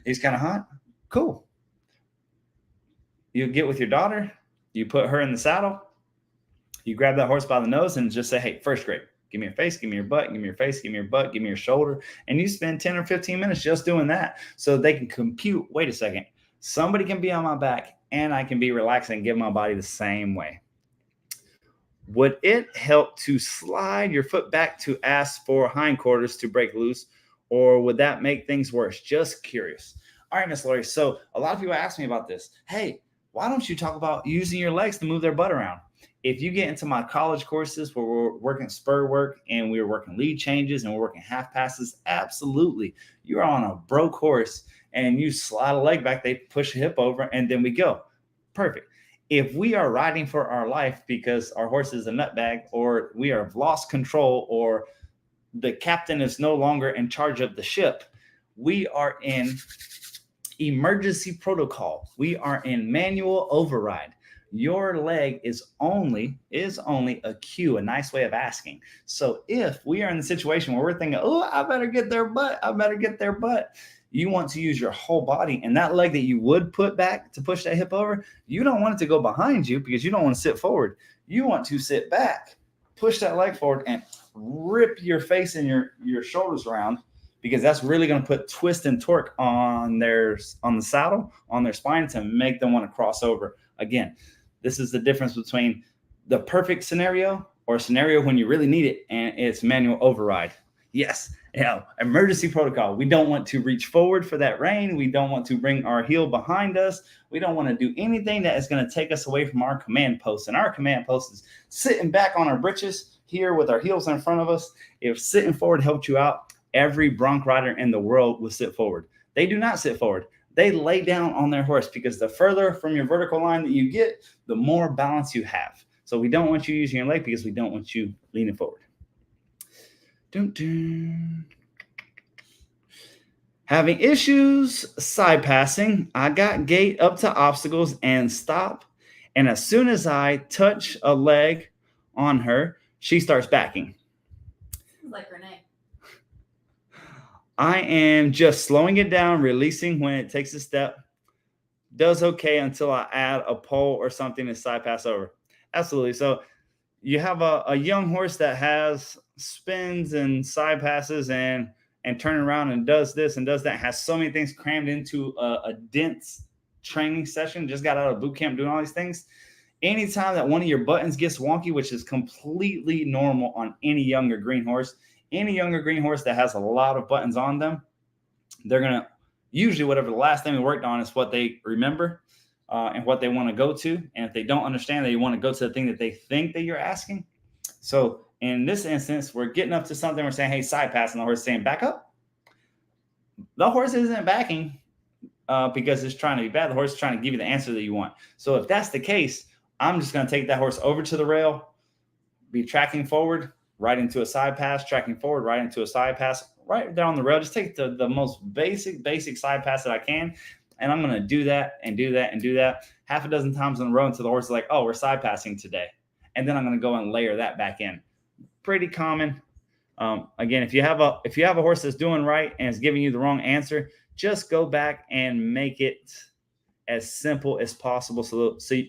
he's kind of hot. Cool. You get with your daughter, you put her in the saddle, you grab that horse by the nose and just say, hey, first grade, Give me your face, give me your butt, give me your face, give me your butt, give me your shoulder. And you spend 10 or 15 minutes just doing that so they can compute, wait a second, somebody can be on my back and I can be relaxed and give my body the same way. Would it help to slide your foot back to ask for hindquarters to break loose, or would that make things worse? Just curious. All right, Miss Lori. So a lot of people ask me about this. Hey, why don't you talk about using your legs to move their butt around? If you get into my college courses where we're working spur work and we're working lead changes and we're working half passes, absolutely. You're on a broke horse and you slide a leg back, they push a hip over, and then we go. Perfect. If we are riding for our life because our horse is a nutbag, or we have lost control, or the captain is no longer in charge of the ship, we are in emergency protocol. We are in manual override. Your leg is only a cue, a nice way of asking. So if we are in the situation where we're thinking, oh, I better get their butt, you want to use your whole body, and that leg that you would put back to push that hip over, you don't want it to go behind you because you don't want to sit forward. You want to sit back, push that leg forward, and rip your face and your shoulders around, because that's really going to put twist and torque on the saddle, on their spine, to make them want to cross over. Again, this is the difference between the perfect scenario or a scenario when you really need it, and it's manual override. Yes, emergency protocol. We don't want to reach forward for that rein. We don't want to bring our heel behind us. We don't want to do anything that is going to take us away from our command post. And our command post is sitting back on our britches here with our heels in front of us. If sitting forward helped you out, every bronc rider in the world will sit forward. They do not sit forward. They lay down on their horse, because the further from your vertical line that you get, the more balance you have. So we don't want you using your leg because we don't want you leaning forward. Dun, dun. Having issues side passing, I got gait up to obstacles and stop. And as soon as I touch a leg on her, she starts backing. Like Renee. I am just slowing it down, releasing when it takes a step. Does okay until I add a pole or something to side pass over. Absolutely. So you have a young horse that has spins and side passes and turning around and does this and does that, has so many things crammed into a dense training session, just got out of boot camp doing all these things. Anytime that one of your buttons gets wonky, which is completely normal on any younger green horse that has a lot of buttons on them, they're going to usually, whatever the last thing we worked on is what they remember and what they want to go to. And if they don't understand that, you want to go to the thing that they think that you're asking. So in this instance, we're getting up to something. We're saying, hey, side pass. And the horse is saying, back up. The horse isn't backing because it's trying to be bad. The horse is trying to give you the answer that you want. So if that's the case, I'm just going to take that horse over to the rail, be tracking forward, right into a side pass, tracking forward, right into a side pass, right there on the rail. Just take the most basic side pass that I can. And I'm going to do that and do that and do that half a dozen times in a row until the horse is like, oh, we're side passing today. And then I'm going to go and layer that back in. Pretty common. Again, if you have a horse that's doing right and is giving you the wrong answer, just go back and make it as simple as possible. So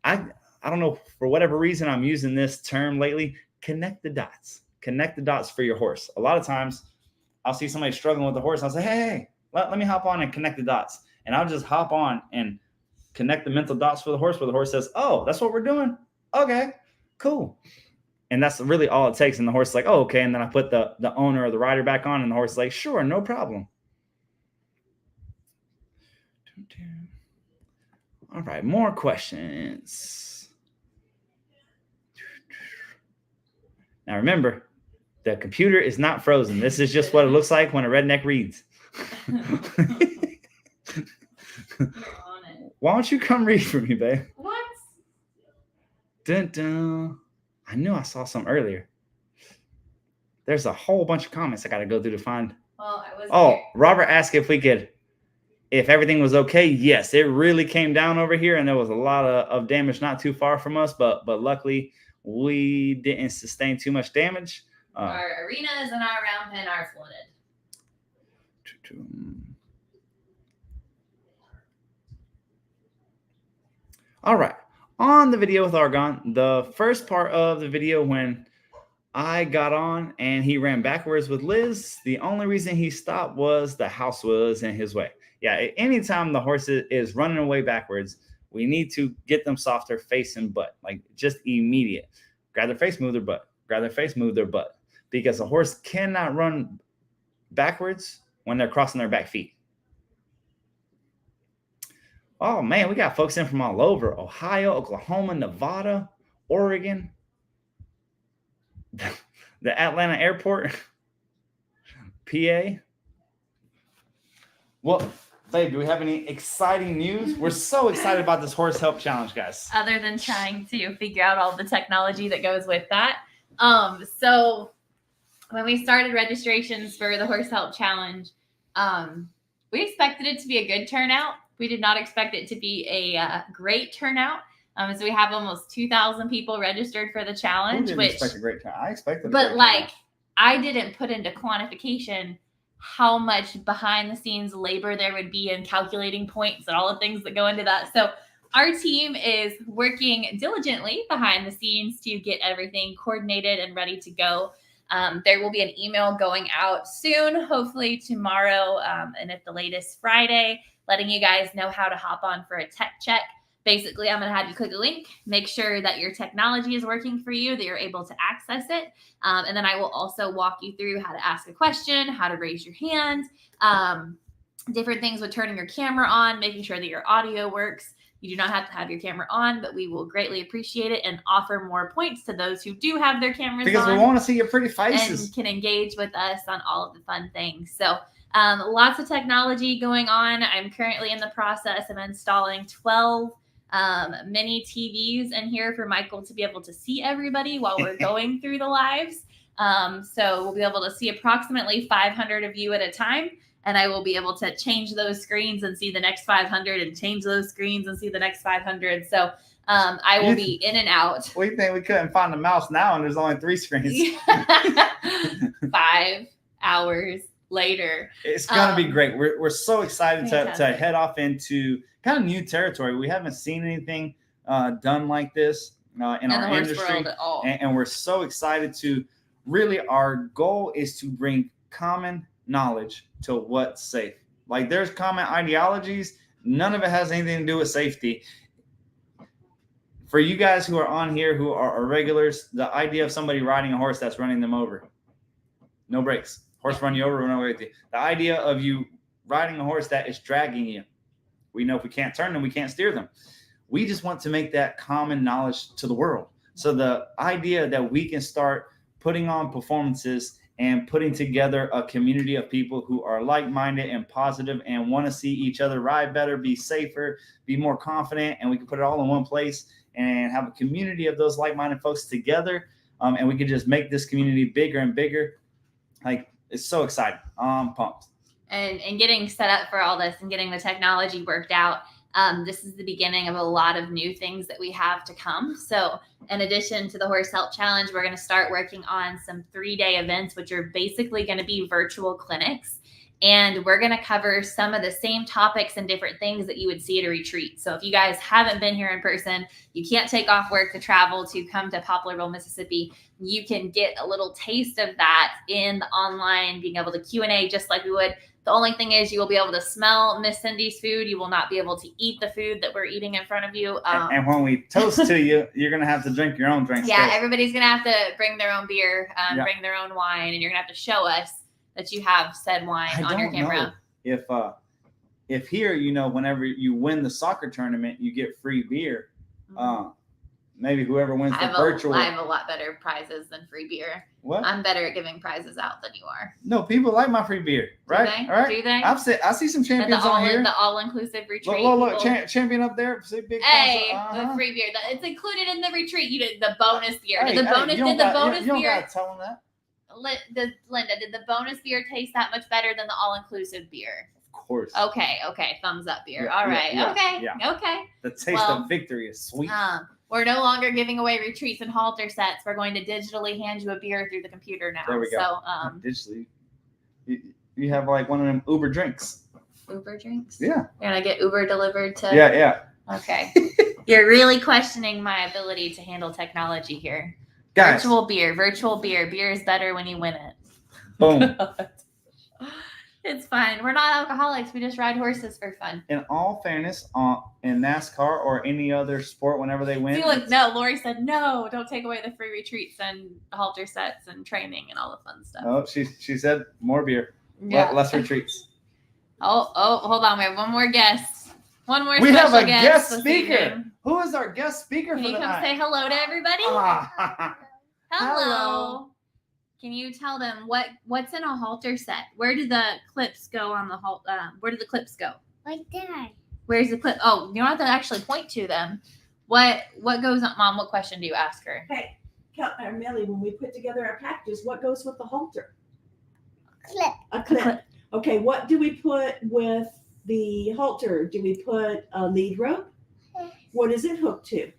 I don't know, for whatever reason, I'm using this term lately. Connect the dots. Connect the dots for your horse. A lot of times I'll see somebody struggling with the horse. I'll say, hey, let me hop on and connect the dots. And I'll just hop on and connect the mental dots for the horse, where the horse says, oh, that's what we're doing. Okay, cool. And that's really all it takes. And the horse is like, oh, okay. And then I put the owner or the rider back on, and the horse is like, sure, no problem. All right, more questions. Now remember, the computer is not frozen. This is just what it looks like when a redneck reads. Why don't you come read for me, babe? What? Dun, dun. I knew I saw some earlier. There's a whole bunch of comments I got to go through to find. Well, I was. Oh, Robert asked if everything was okay. Yes, it really came down over here, and there was a lot of damage not too far from us, but luckily we didn't sustain too much damage. Our arenas and our round pen are flooded. All right. On the video with Argon, the first part of the video when I got on and he ran backwards with Liz. The only reason he stopped was the house was in his way. Yeah, anytime the horse is running away backwards, we need to get them softer face and butt, like just immediate. Grab their face, move their butt. Grab their face, move their butt. Because a horse cannot run backwards when they're crossing their back feet. Oh, man, we got folks in from all over. Ohio, Oklahoma, Nevada, Oregon. The Atlanta airport, PA. Well, babe, do we have any exciting news? We're so excited about this horse help challenge, guys. Other than trying to figure out all the technology that goes with that. So when we started registrations for the horse help challenge, we expected it to be a good turnout. We did not expect it to be a great turnout. So we have almost 2,000 people registered for the challenge. Who didn't expect a great turnout? I expected. But like, I didn't put into quantification how much behind the scenes labor there would be in calculating points and all the things that go into that. So our team is working diligently behind the scenes to get everything coordinated and ready to go. There will be an email going out soon, hopefully tomorrow, and at the latest Friday, letting you guys know how to hop on for a tech check. Basically, I'm going to have you click a link, make sure that your technology is working for you, that you're able to access it. And then I will also walk you through how to ask a question, how to raise your hand, different things with turning your camera on, making sure that your audio works. You do not have to have your camera on, but we will greatly appreciate it and offer more points to those who do have their cameras on. Because we want to see your pretty faces. And can engage with us on all of the fun things. So lots of technology going on. I'm currently in the process of installing 12 mini TVs in here for Michael to be able to see everybody while we're going through the lives. So we'll be able to see approximately 500 of you at a time. And I will be able to change those screens and see the next 500 and change those screens and see the next 500. So I will be in and out. We think we couldn't find a mouse now and there's only 3 screens. 5 hours later. It's going to be great. We're so excited to head off into kind of new territory. We haven't seen anything done like this in our industry. At all. And we're so excited to really, our goal is to bring common knowledge to what's safe. Like there's common ideologies. None of it has anything to do with safety. For you guys who are on here, who are regulars, the idea of somebody riding a horse that's running them over. No brakes. Horse run you over, run away with you. The idea of you riding a horse that is dragging you. We know if we can't turn them, we can't steer them. We just want to make that common knowledge to the world. So the idea that we can start putting on performances and putting together a community of people who are like-minded and positive and want to see each other ride better, be safer, be more confident, and we can put it all in one place and have a community of those like-minded folks together, and we can just make this community bigger and bigger. Like, it's so exciting. I'm pumped. And getting set up for all this and getting the technology worked out. This is the beginning of a lot of new things that we have to come. So in addition to the Horse Help Challenge, we're going to start working on some 3-day events, which are basically going to be virtual clinics. And we're going to cover some of the same topics and different things that you would see at a retreat. So if you guys haven't been here in person, you can't take off work to travel to come to Poplarville, Mississippi. You can get a little taste of that in the online, being able to Q&A just like we would. The only thing is you will be able to smell Miss Cindy's food. You will not be able to eat the food that we're eating in front of you. And when we toast to you, you're going to have to drink your own drink. Yeah, everybody's going to have to bring their own beer, bring their own wine, and you're going to have to show us that you have said wine on your camera. If here, whenever you win the soccer tournament, you get free beer. Maybe whoever wins the virtual. I have a lot better prizes than free beer. What? I'm better at giving prizes out than you are. No, people like my free beer, right? Do they? All right. Do they? I see some champions on here. The all-inclusive retreat. Look, champion up there. See big. Hey, the free beer. It's included in the retreat. You did the bonus beer. Did the bonus beer? You don't gotta tell them that. Linda, did the bonus beer taste that much better than the all-inclusive beer? Of course. Okay. Thumbs up beer. All right. Okay. The taste of victory is sweet. We're no longer giving away retreats and halter sets. We're going to digitally hand you a beer through the computer now. There we go. So, digitally, you have like one of them Uber drinks. Uber drinks? Yeah. You're gonna get Uber delivered to. Yeah. Okay. You're really questioning my ability to handle technology here. Guys, Virtual beer. Beer is better when you win it. boom. It's fine. We're not alcoholics. We just ride horses for fun. In all fairness, in NASCAR or any other sport, whenever they win, See, look, no. Lori said no. Don't take away the free retreats and halter sets and training and all the fun stuff. oh, she said more beer, Yeah. less retreats. Oh, hold on. We have one more guest. One more. We have special a guest this speaker. evening. Who is our guest speaker Can for you the come night? say hello to everybody? Ah, Hello. hello. Can you tell them what's in a halter set? Where do the clips go on the where do the clips go? Right there. Where's the clip? Oh, you don't have to actually point to them. What goes on, Mom? What question do you ask her? Hey, Millie, when we put together our packages, what goes with the halter? Clip. A clip. Okay, what do we put with the halter? Do we put a lead rope? What is it hooked to?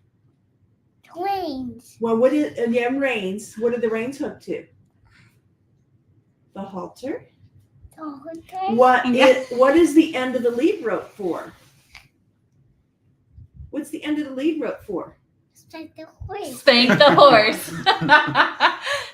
Reins. Well, what is reins? What are the reins hooked to? The halter. Okay. What is the end of the lead rope for? What's the end of the lead rope for? Strike the horse. Spank the horse.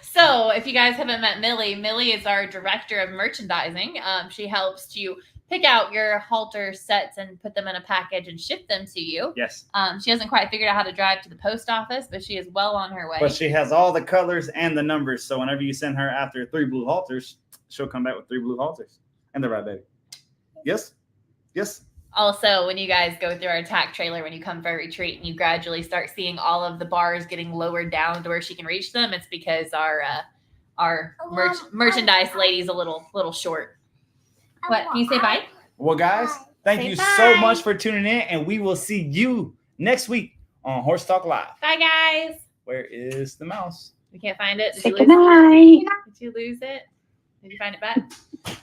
So, if you guys haven't met Millie, Millie is our director of merchandising. She helps to pick out your halter sets and put them in a package and ship them to you. Yes. She hasn't quite figured out how to drive to the post office, but she is well on her way. But she has all the colors and the numbers. So whenever you send her after 3 blue halters, she'll come back with 3 blue halters. And the right baby. Yes? Yes? Also, when you guys go through our tack trailer, when you come for a retreat and you gradually start seeing all of the bars getting lowered down to where she can reach them, it's because our merchandise lady's a little short. What? Can you say bye? Well, guys, thank Say you bye. so much for tuning in. And we will see you next week on Horse Talk Live. Bye, guys. Where is the mouse? We can't find it. Did Say you lose it? goodnight. Did you lose it? Did you find it back?